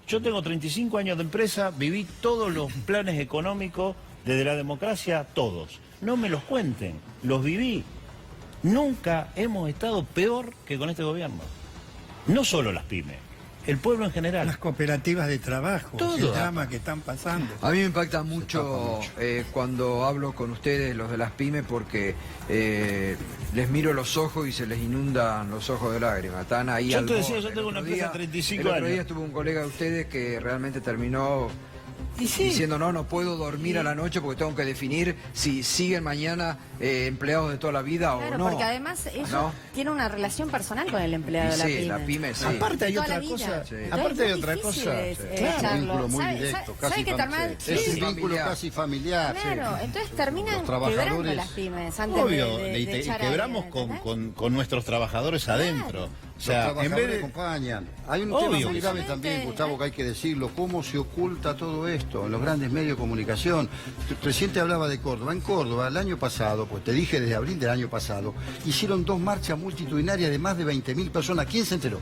Yo tengo 35 años de empresa, viví todos los planes económicos desde la democracia, todos. No me los cuenten, los viví. Nunca hemos estado peor que con este gobierno. No solo las pymes, el pueblo en general. Las cooperativas de trabajo, todo. el drama que están pasando. A mí me impacta mucho cuando hablo con ustedes, los de las pymes, porque les miro los ojos y se les inundan los ojos de lágrimas. Están ahí Yo al te decía, borde. yo tengo una empresa de 35 El otro día años. estuvo un colega de ustedes que realmente terminó Y sí. diciendo no puedo dormir a la noche porque tengo que definir si siguen mañana empleados de toda la vida Claro, o no. porque además ellos ¿No? tienen una relación personal con el empleado de la Sí, pyme. la pyme sí. Aparte hay Toda la otra vida. cosa. Sí. Aparte hay Es otra difícil cosa. echarlo. Un vínculo muy ¿Sabe- directo, sabe casi que familiar. sí, Es un vínculo familiar. casi familiar. Claro, entonces terminan Los quebrando trabajadores- las pymes antes Obvio, de y echar a quebramos alguien, ¿entendés? con nuestros trabajadores adentro. O Los sea, en trabajadores vez de... acompañan. Hay un Obvio tema que muy grave sí. también, Gustavo, que hay que decirlo. ¿Cómo se oculta todo esto en los grandes medios de comunicación? Recién te hablaba de Córdoba. En Córdoba, el año pasado, pues te dije desde abril del año pasado, hicieron 2 marchas multitudinarias de más de 20.000 personas. ¿Quién se enteró?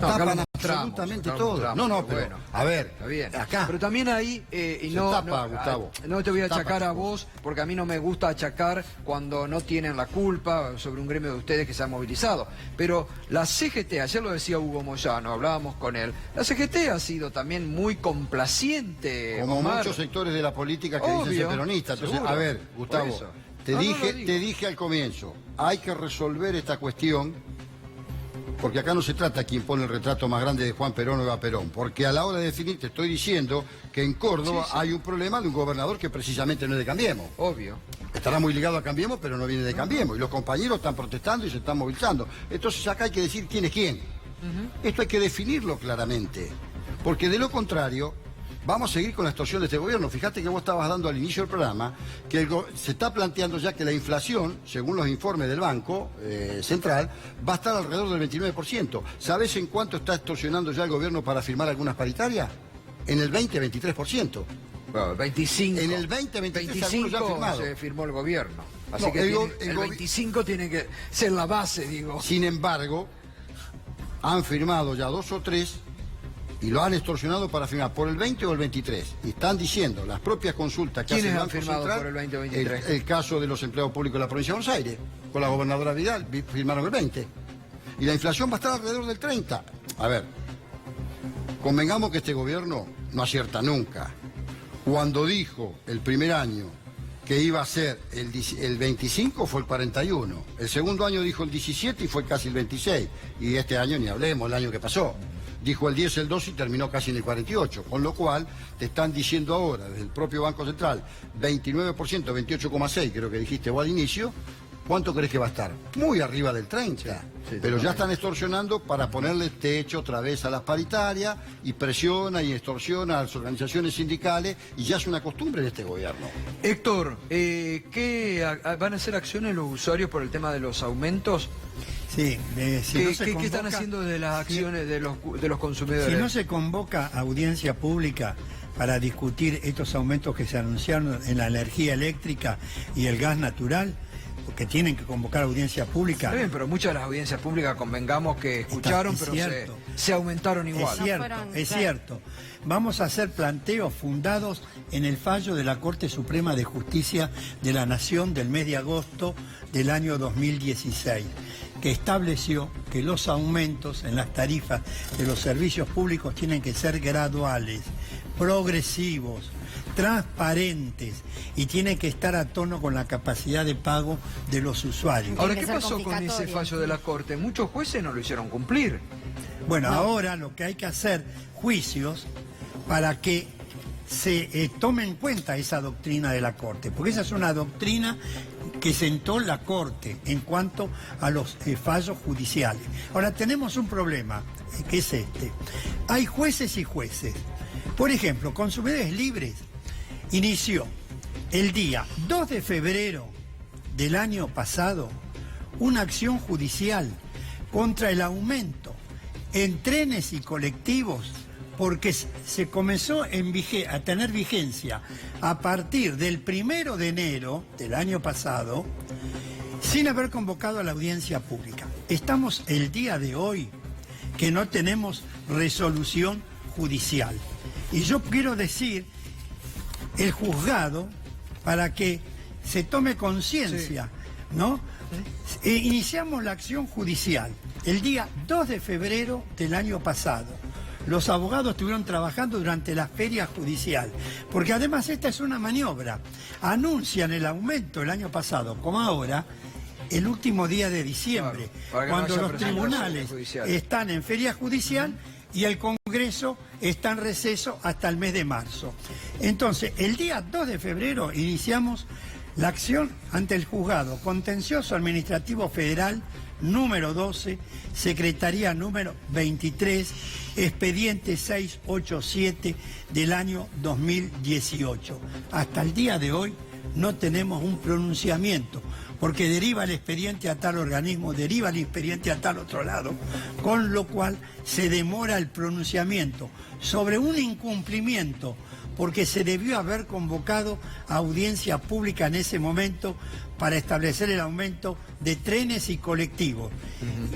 No, acá Tapan lo mostramos, absolutamente acá lo todo. mostramos, No, pero, bueno. a ver, Está bien. acá. Pero también ahí, y Se no, tapa, Gustavo. no te voy a Tapa, achacar a Gustavo. vos, porque a mí no me gusta achacar cuando no tienen la culpa sobre un gremio de ustedes que se ha movilizado. Pero la CGT, ayer lo decía Hugo Moyano, hablábamos con él, la CGT ha sido también muy complaciente. Como Omar. muchos sectores de la política que dicen Obvio, ser peronistas. Entonces, seguro, a ver, por Gustavo, eso. te No, no dije, lo digo. te dije al comienzo, hay que resolver esta cuestión, porque acá no se trata quien pone el retrato más grande de Juan Perón o Eva Perón, porque a la hora de definir te estoy diciendo que en Córdoba hay un problema de un gobernador que precisamente no es de Cambiemos. Obvio. Estará muy ligado a Cambiemos, pero no viene de Cambiemos. Y los compañeros están protestando y se están movilizando. Entonces acá hay que decir quién es quién. Esto hay que definirlo claramente. Porque de lo contrario, vamos a seguir con la extorsión de este gobierno. Fíjate que vos estabas dando al inicio del programa que se está planteando ya que la inflación, según los informes del Banco Central, va a estar alrededor del 29%. ¿Sabés en cuánto está extorsionando ya el gobierno para firmar algunas paritarias? En el 20-23%. Bueno, 25. En el 20-23 algunos ya han firmado. se firmó el gobierno. Así No, que el 25 tiene que ser la base, digo. Sin embargo, han firmado ya 2 o 3 y lo han extorsionado para firmar por el 20 o el 23. Y están diciendo las propias consultas que hace ¿Quiénes el han Banco firmado Central, por el 20 o 23? El caso de los empleados públicos de la provincia de Buenos Aires, con la gobernadora Vidal, firmaron el 20. Y la inflación va a estar alrededor del 30. A ver, convengamos que este gobierno no acierta nunca. Cuando dijo el primer año que iba a ser el 25 fue el 41. El segundo año dijo el 17 y fue casi el 26. Y este año ni hablemos, el año que pasó. Dijo el 10, el 12 y terminó casi en el 48. Con lo cual te están diciendo ahora, desde el propio Banco Central, 29%, 28,6 creo que dijiste vos al inicio. ¿Cuánto crees que va a estar? Muy arriba del 30. Pero ya están extorsionando para ponerle techo otra vez a las paritarias y presiona y extorsiona a las organizaciones sindicales y ya es una costumbre de este gobierno. Héctor, ¿qué van a hacer acciones los usuarios por el tema de los aumentos? Sí, si no se ¿Qué convoca- están haciendo de las acciones de los consumidores? Si no se convoca audiencia pública para discutir estos aumentos que se anunciaron en la energía eléctrica y el gas natural, porque tienen que convocar audiencia pública. Está bien, pero muchas de las audiencias públicas convengamos que escucharon, es pero cierto. se aumentaron igual. Es cierto, es cierto. Vamos a hacer planteos fundados en el fallo de la Corte Suprema de Justicia de la Nación del mes de agosto del año 2016, que estableció que los aumentos en las tarifas de los servicios públicos tienen que ser graduales, progresivos, transparentes y tienen que estar a tono con la capacidad de pago de los usuarios. Ahora, ¿qué pasó con ese fallo de la Corte? Muchos jueces no lo hicieron cumplir. Bueno, ahora lo que hay que hacer, juicios para que se tome en cuenta esa doctrina de la Corte, porque esa es una doctrina que sentó la Corte en cuanto a los fallos judiciales. Ahora, tenemos un problema, que es este. Hay jueces y jueces. Por ejemplo, Consumidores Libres inició el día 2 de febrero del año pasado una acción judicial contra el aumento en trenes y colectivos porque se comenzó a tener vigencia a partir del 1 de enero del año pasado sin haber convocado a la audiencia pública. Estamos el día de hoy que no tenemos resolución judicial. Y yo quiero decir, el juzgado, para que se tome conciencia, ¿no? Iniciamos la acción judicial el día 2 de febrero del año pasado. Los abogados estuvieron trabajando durante la feria judicial, porque además esta es una maniobra. Anuncian el aumento el año pasado, como ahora, el último día de diciembre, claro, cuando no los tribunales están en feria judicial y el Congreso está en receso hasta el mes de marzo. Entonces, el día 2 de febrero iniciamos la acción ante el Juzgado Contencioso Administrativo Federal número 12, Secretaría número 23, expediente 687 del año 2018. Hasta el día de hoy no tenemos un pronunciamiento, porque deriva el expediente a tal organismo, deriva el expediente a tal otro lado, con lo cual se demora el pronunciamiento sobre un incumplimiento, porque se debió haber convocado a audiencia pública en ese momento para establecer el aumento de trenes y colectivos.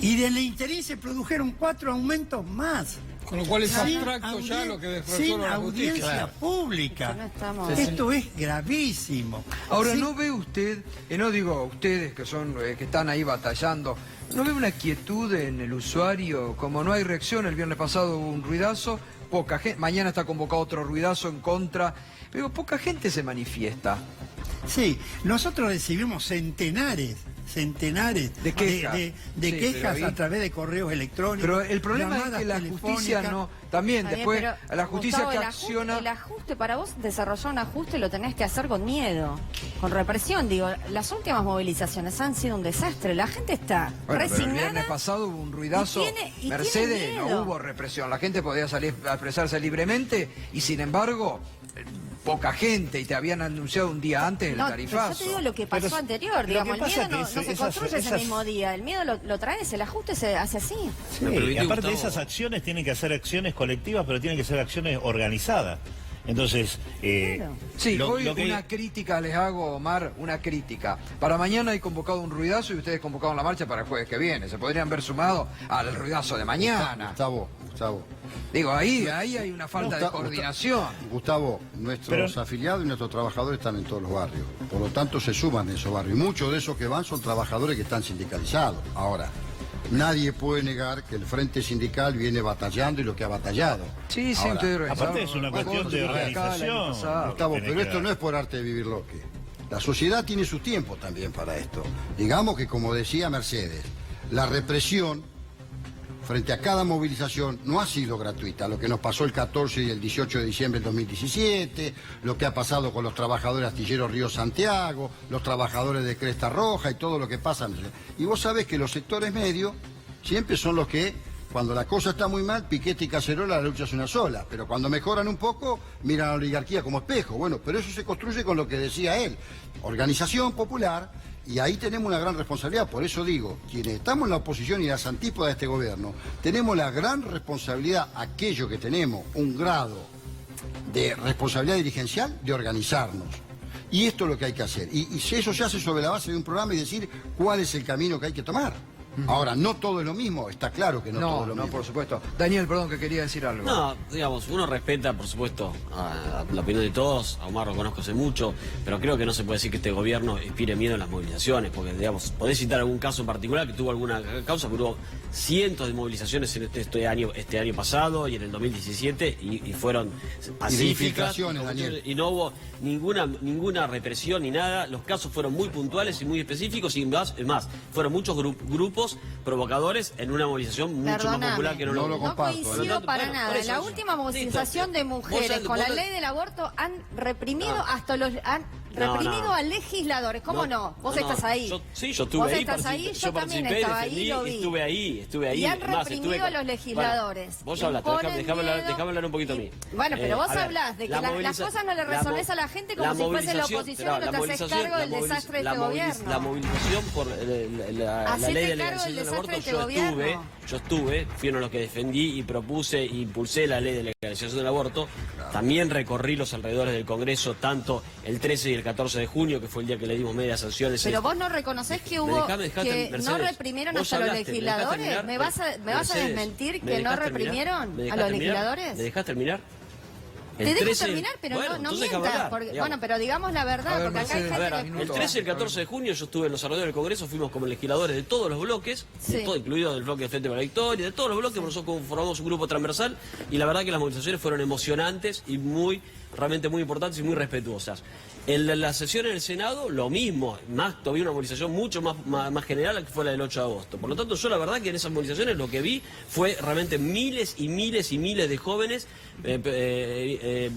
Y del interín se produjeron 4 aumentos más. Con lo cual es abstracto ya lo que después sin audiencia pública. Esto es gravísimo. Ahora, ¿no ve usted, no digo ustedes que son que están ahí batallando, no ve una quietud en el usuario? Como no hay reacción, el viernes pasado hubo un ruidazo, poca gente, mañana está convocado otro ruidazo en contra, pero poca gente se manifiesta. Sí, nosotros recibimos centenares de quejas, quejas a través de correos electrónicos. Pero el problema es que la justicia no... También después, bien, a la justicia, Gustavo, que acciona... El ajuste, para vos desarrollar un ajuste lo tenés que hacer con miedo, con represión. Digo, las últimas movilizaciones han sido un desastre. La gente está resignada. Pero el viernes pasado hubo un ruidazo. Y Mercedes, tiene no miedo. hubo represión. La gente podía salir a expresarse libremente y, sin embargo, poca gente, y te habían anunciado un día antes el tarifazo. Yo te digo lo que pasó anterior, digamos, el miedo no se construye ese mismo día, el miedo lo traes, el ajuste se hace así. Sí, y aparte de esas acciones tienen que ser acciones colectivas, pero tienen que ser acciones organizadas. Entonces, sí, hoy lo que... una crítica les hago, Omar, una crítica. Para mañana hay convocado un ruidazo y ustedes convocaron la marcha para el jueves que viene. Se podrían haber sumado al ruidazo de mañana. Gustavo. Digo, ahí hay una falta de coordinación. Gustavo, nuestros afiliados y nuestros trabajadores están en todos los barrios. Por lo tanto, se suman de esos barrios. Y muchos de esos que van son trabajadores que están sindicalizados. Ahora, nadie puede negar que el Frente Sindical viene batallando y lo que ha batallado. Sí, ahora, aparte es una cuestión de organización. Gustavo, pero esto no es por arte de vivir lo que. La sociedad tiene su tiempo también para esto. Digamos que, como decía Mercedes, la represión frente a cada movilización no ha sido gratuita. Lo que nos pasó el 14 y el 18 de diciembre del 2017, lo que ha pasado con los trabajadores astilleros Río Santiago, los trabajadores de Cresta Roja y todo lo que pasa. Y vos sabés que los sectores medios siempre son los que, cuando la cosa está muy mal, Piquete y Cacerola, la lucha es una sola. Pero cuando mejoran un poco, miran a la oligarquía como espejo. Bueno, pero eso se construye con lo que decía él. Organización popular. Y ahí tenemos una gran responsabilidad. Por eso digo, quienes estamos en la oposición y las antípodas de este gobierno, tenemos la gran responsabilidad, aquello que tenemos un grado de responsabilidad dirigencial, de organizarnos. Y esto es lo que hay que hacer. Y eso se hace sobre la base de un programa y decir cuál es el camino que hay que tomar. Ahora, no todo es lo mismo, está claro que no todo es lo mismo. No, por supuesto. Daniel, perdón, que quería decir algo. No, digamos, uno respeta, por supuesto, a la opinión de todos. A Omar lo conozco hace mucho, pero creo que no se puede decir que este gobierno inspire miedo en las movilizaciones, porque, digamos, podés citar algún caso en particular que tuvo alguna causa, pero hubo cientos de movilizaciones en este año pasado y en el 2017 y fueron pacíficas. Y no hubo ninguna represión ni nada. Los casos fueron muy puntuales y muy específicos y más, fueron muchos grupos provocadores en una movilización mucho más popular que no lo comparto. No coincido para nada. La última movilización de mujeres con la ley del aborto han reprimido a legisladores. ¿Cómo no? Vos estás ahí. Yo estuve ahí. Estás ahí, yo también participé, estaba defendí, ahí, lo vi. Estuve ahí. Y han reprimido a los legisladores. Bueno, vos hablaste, déjame hablar un poquito a mí. Bueno, pero vos hablás de que las cosas no le resolvés a la gente como si fuese la oposición y no te haces cargo del desastre de este gobierno. La movilización por la ley de legalización del aborto, yo estuve, fui uno de los que defendí y propuse e impulsé la ley de legalización del aborto. También recorrí los alrededores del Congreso, tanto el 13 y el 14 de junio, que fue el día que le dimos medias sanciones. Pero vos no reconocés que hubo que no reprimieron hasta los legisladores. ¿Me vas a desmentir que no reprimieron a los legisladores? ¿Me dejás terminar? Te dejo terminar, pero no mientas. Bueno, pero digamos la verdad, porque acá hay gente el 13 y el 14 de junio yo estuve en los alrededores del Congreso, fuimos como legisladores de todos los bloques, de todo, incluido del bloque de Frente para la Victoria, de todos los bloques, nosotros formamos un grupo transversal y la verdad que las movilizaciones fueron emocionantes y realmente muy importantes y muy respetuosas. En la sesión en el Senado, lo mismo, todavía una movilización mucho más general que fue la del 8 de agosto. Por lo tanto, yo la verdad que en esas movilizaciones lo que vi fue realmente miles y miles y miles de jóvenes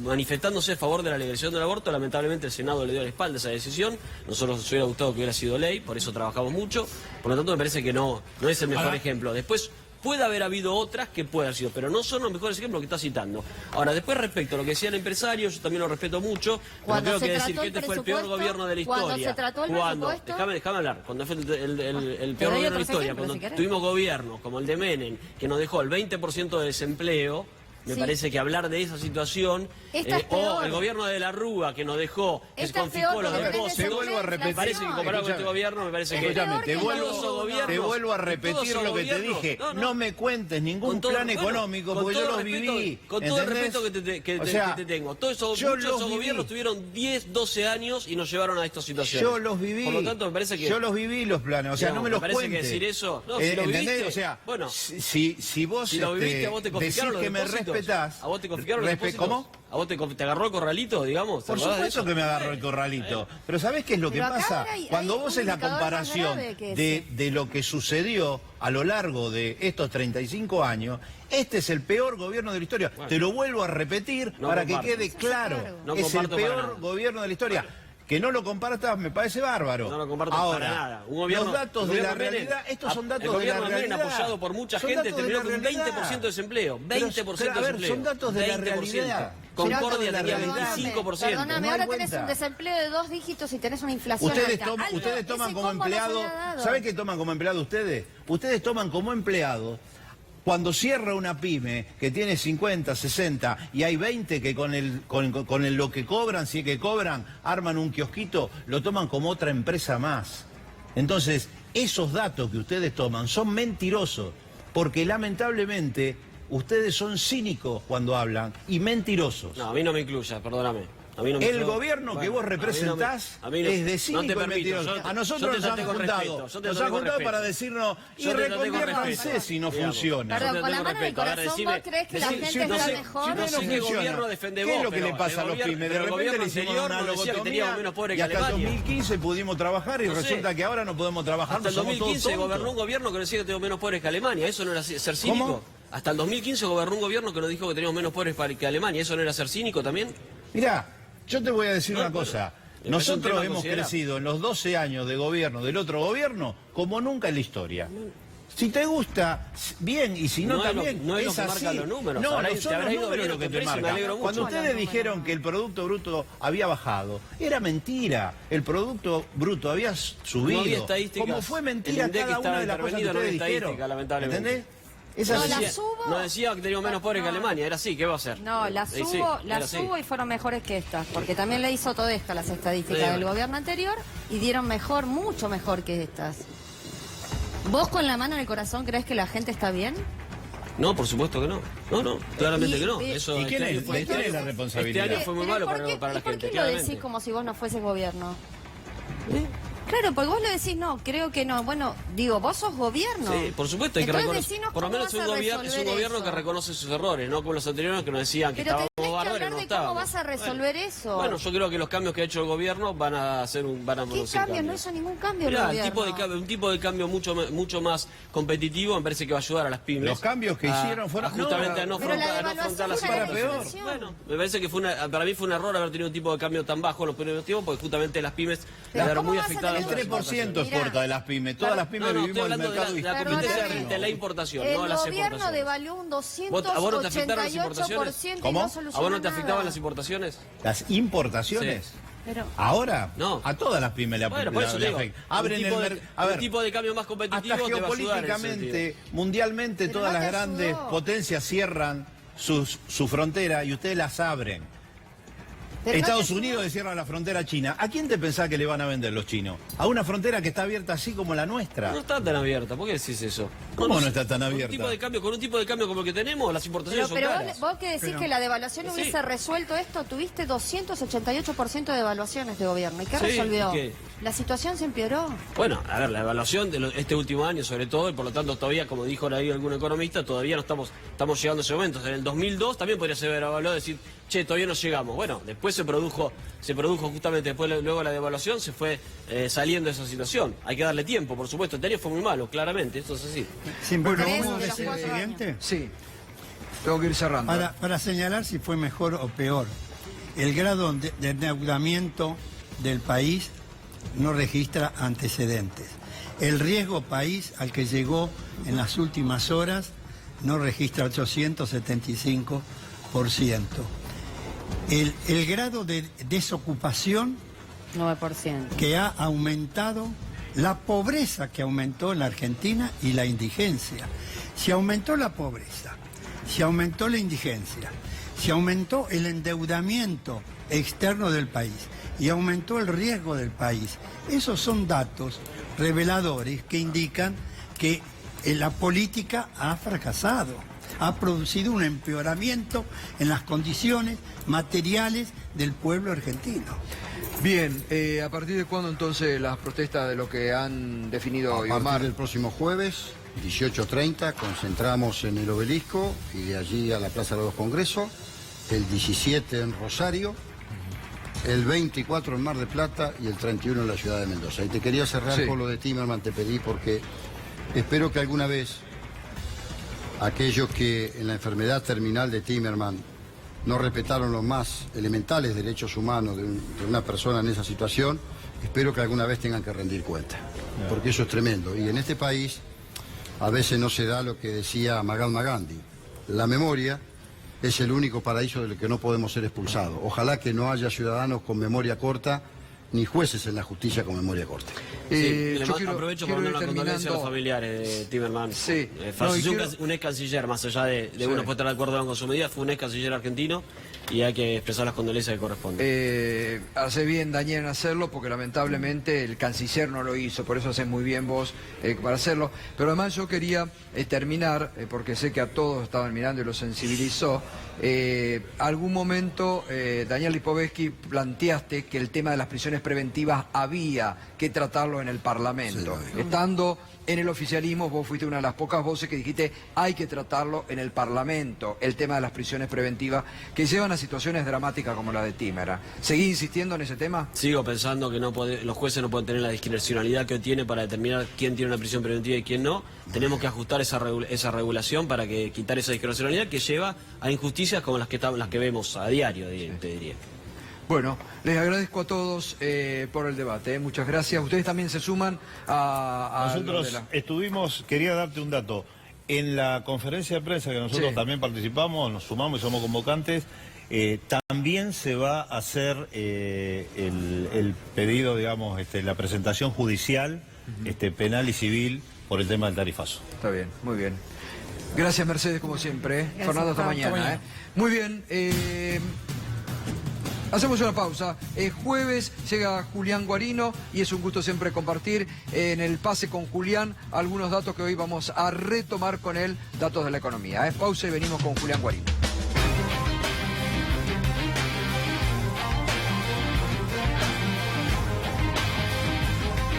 manifestándose a favor de la legalización del aborto. Lamentablemente el Senado le dio la espalda a esa decisión. Nosotros nos hubiera gustado que hubiera sido ley, por eso trabajamos mucho. Por lo tanto, me parece que no es el mejor ejemplo. Después, puede haber habido otras que puedan haber sido, pero no son los mejores ejemplos que está citando. Ahora, después respecto a lo que decía el empresario, yo también lo respeto mucho, pero tengo que decir que este fue el peor gobierno de la historia. Cuando se trató el presupuesto... Déjame hablar. Cuando fue el peor gobierno de la historia, cuando tuvimos gobiernos como el de Menem, que nos dejó el 20% de desempleo, me parece que hablar de esa situación, o el gobierno de la Rúa que nos dejó, que se confiscó los depósitos, te vuelvo a repetir, me parece que comparado con este gobierno, me parece que... Te vuelvo a repetir lo que te dije, no me cuentes ningún plan económico, porque yo los viví. Con todo el respeto que te tengo, todos esos gobiernos tuvieron 10, 12 años y nos llevaron a esta situación. Yo los viví. Por lo tanto, me parece que... Yo los viví los planes, o sea, no me los cuentes. Me parece que decir eso... No, si lo viviste, o sea, bueno, si vos si lo viviste, a vos te confiscaron los depósitos. ¿A vos te confiscaron los depósitos? ¿Cómo? ¿A vos te agarró el corralito, digamos? Por supuesto que me agarró el corralito. Pero ¿sabés qué es lo que pasa? Cuando vos es la comparación de lo que sucedió a lo largo de estos 35 años, este es el peor gobierno de la historia. Te lo vuelvo a repetir para que quede claro. Es el peor gobierno de la historia. Que no lo compartas me parece bárbaro. No lo comparto para nada. Los datos de la realidad, estos son datos de la realidad. El gobierno Menem, apoyado por mucha gente, terminó con un 20% de desempleo. 20% de desempleo. Son datos de la realidad. Concordia tenía 25%. Perdóname, ahora tenés un desempleo de 2 dígitos y tenés una inflación alta. Ustedes toman como empleado, ¿saben qué toman como empleado ustedes? Ustedes toman como empleado cuando cierra una pyme que tiene 50, 60 y hay 20 que con lo que cobran, si es que cobran, arman un kiosquito, lo toman como otra empresa más. Entonces, esos datos que ustedes toman son mentirosos, porque lamentablemente ustedes son cínicos cuando hablan y mentirosos. No, a mí no me incluyas, perdóname. El gobierno que vos representás es de cínico y mentiroso. A nosotros nos han juntado para decirnos y reconviértanse si no funciona. Perdón, con la mano del corazón, ¿vos crees que la gente está mejor? No sé qué gobierno defende vos. ¿Qué es lo que le pasa a los pymes? De repente le hicimos una lobotomía y hasta el 2015 pudimos trabajar y resulta que ahora no podemos trabajar. Hasta el 2015 gobernó un gobierno que decía que teníamos menos pobres que Alemania. ¿Eso no era ser cínico? Hasta el 2015 gobernó un gobierno que nos dijo que teníamos menos pobres que Alemania. ¿Eso no era ser cínico también? Mirá, yo te voy a decir una cosa. Nosotros hemos crecido en los 12 años de gobierno del otro gobierno como nunca en la historia. Si te gusta, bien, y si no también, no es lo que marcan los números. No, no son los números lo que te marcan. Cuando ustedes dijeron que el Producto Bruto había bajado, era mentira. El Producto Bruto había subido. No había estadísticas. Como fue mentira cada una de las cosas que ustedes dijeron. ¿Entendés? No decía que teníamos menos pobres que Alemania, era así, ¿qué va a hacer? No, las subo y fueron mejores que estas, porque también le hizo Todesca las estadísticas del gobierno anterior y dieron mejor, mucho mejor que estas. ¿Vos con la mano en el corazón crees que la gente está bien? No, por supuesto que no. No, claramente que no. ¿Y quién es la responsabilidad? Este año fue muy malo para la gente. ¿Por qué lo decís como si vos no fueses gobierno? Claro, porque vos le decís, no, creo que no. Bueno, digo, vos sos gobierno. Sí, por supuesto, hay que reconocer. Por lo menos es un gobierno que reconoce sus errores, no como los anteriores que nos decían que estábamos bárbaros y no estábamos. ¿Cómo vas a resolver eso? Bueno, yo creo que los cambios que ha hecho el gobierno van a producir cambios. No hizo ningún cambio el gobierno. Un tipo de cambio mucho más competitivo me parece que va a ayudar a las pymes. Los cambios que hicieron fueron justamente a no afrontar la situación. Bueno, me parece que para mí fue un error haber tenido un tipo de cambio tan bajo en los primeros tiempos, porque justamente las pymes quedaron muy afectadas. El 3% exporta de las pymes. Todas las pymes vivimos en el mercado la competencia de la importación, no a las exportaciones. El gobierno devaluó un 288%. ¿A vos no te afectaron las importaciones? ¿Cómo? ¿A vos no te afectaban las importaciones? ¿Las importaciones? Ahora, no. A todas las pymes le afectan. Abren un tipo de cambio más competitivo. Hasta geopolíticamente, mundialmente, todas las grandes potencias cierran su frontera y ustedes las abren. Pero Estados Unidos le cierra la frontera a China. ¿A quién te pensás que le van a vender los chinos? ¿A una frontera que está abierta así como la nuestra? No está tan abierta, ¿por qué decís eso? ¿Cómo no está tan abierta? Con un tipo de cambio como el que tenemos, las importaciones pero son caras. vos que decís que la devaluación hubiese resuelto esto, tuviste 288% de devaluaciones de gobierno. ¿Y qué resolvió? ¿Qué? La situación se empeoró. Bueno, a ver, la evaluación de este último año sobre todo, y por lo tanto todavía, como dijo ahí algún economista, todavía no estamos llegando a ese momento. O sea, en el 2002 también podría ser evaluado y decir, che, todavía no llegamos. Bueno, después se produjo justamente, luego la devaluación se fue saliendo de esa situación. Hay que darle tiempo, por supuesto. El año fue muy malo, claramente, eso es así. Sí, bueno, Tres vamos a de los decir lo 4 siguiente. Sí, tengo que ir cerrando. Para señalar si fue mejor o peor, el grado de endeudamiento del país no registra antecedentes. El riesgo país al que llegó en las últimas horas no registra 875%. El grado de desocupación 9%. que ha aumentado, la pobreza que aumentó en la Argentina y la indigencia. Si aumentó la pobreza, si aumentó la indigencia, si aumentó el endeudamiento externo del país y aumentó el riesgo del país, esos son datos reveladores que indican que la política ha fracasado, ha producido un empeoramiento en las condiciones materiales del pueblo argentino. Bien, ¿a partir de cuándo entonces las protestas de lo que han definido hoy, A Omar? partir del próximo jueves, 18:30, concentramos en el Obelisco y de allí a la Plaza de los Congresos, el 17 en Rosario, el 24 en Mar del Plata y el 31 en la ciudad de Mendoza. Y te quería cerrar con lo de Timerman, te pedí, porque espero que alguna vez aquellos que en la enfermedad terminal de Timerman no respetaron los más elementales derechos humanos de una persona en esa situación, espero que alguna vez tengan que rendir cuenta, porque eso es tremendo. Y en este país a veces no se da lo que decía Mahatma Gandhi: la memoria es el único paraíso del que no podemos ser expulsados. Ojalá que no haya ciudadanos con memoria corta, ni jueces en la justicia con memoria corta. Aprovecho para mandar una condolencia a los familiares de Timerman. Sí. Falleció un ex canciller, más allá de uno puede estar de acuerdo con su medida, fue un ex canciller argentino y hay que expresar las condolencias que corresponden. Hace bien, Daniel, en hacerlo, porque lamentablemente el canciller no lo hizo, por eso haces muy bien vos para hacerlo. Pero además yo quería terminar, porque sé que a todos estaban mirando y lo sensibilizó. Algún momento, Daniel Lipovetsky, planteaste que el tema de las prisiones preventivas había que tratarlo en el Parlamento. Sí, estando en el oficialismo, vos fuiste una de las pocas voces que dijiste hay que tratarlo en el Parlamento, el tema de las prisiones preventivas que llevan a situaciones dramáticas como la de Timerman. ¿Seguís insistiendo en ese tema? Sigo pensando que los jueces no pueden tener la discrecionalidad que hoy tiene para determinar quién tiene una prisión preventiva y quién no. Tenemos que ajustar esa regulación para quitar esa discrecionalidad que lleva a injusticias como las que vemos a diario, te diría. Bueno, les agradezco a todos por el debate. Muchas gracias. Ustedes también se suman a Nosotros estuvimos, quería darte un dato, en la conferencia de prensa que nosotros también participamos, nos sumamos y somos convocantes, también se va a hacer el pedido, digamos, la presentación judicial, penal y civil por el tema del tarifazo. Está bien, muy bien. Gracias, Mercedes, como siempre. Fernando, hasta mañana. Muy bien. Hacemos una pausa. Jueves llega Julián Guarino y es un gusto siempre compartir en el pase con Julián algunos datos que hoy vamos a retomar con él, datos de la economía. Pausa y venimos con Julián Guarino.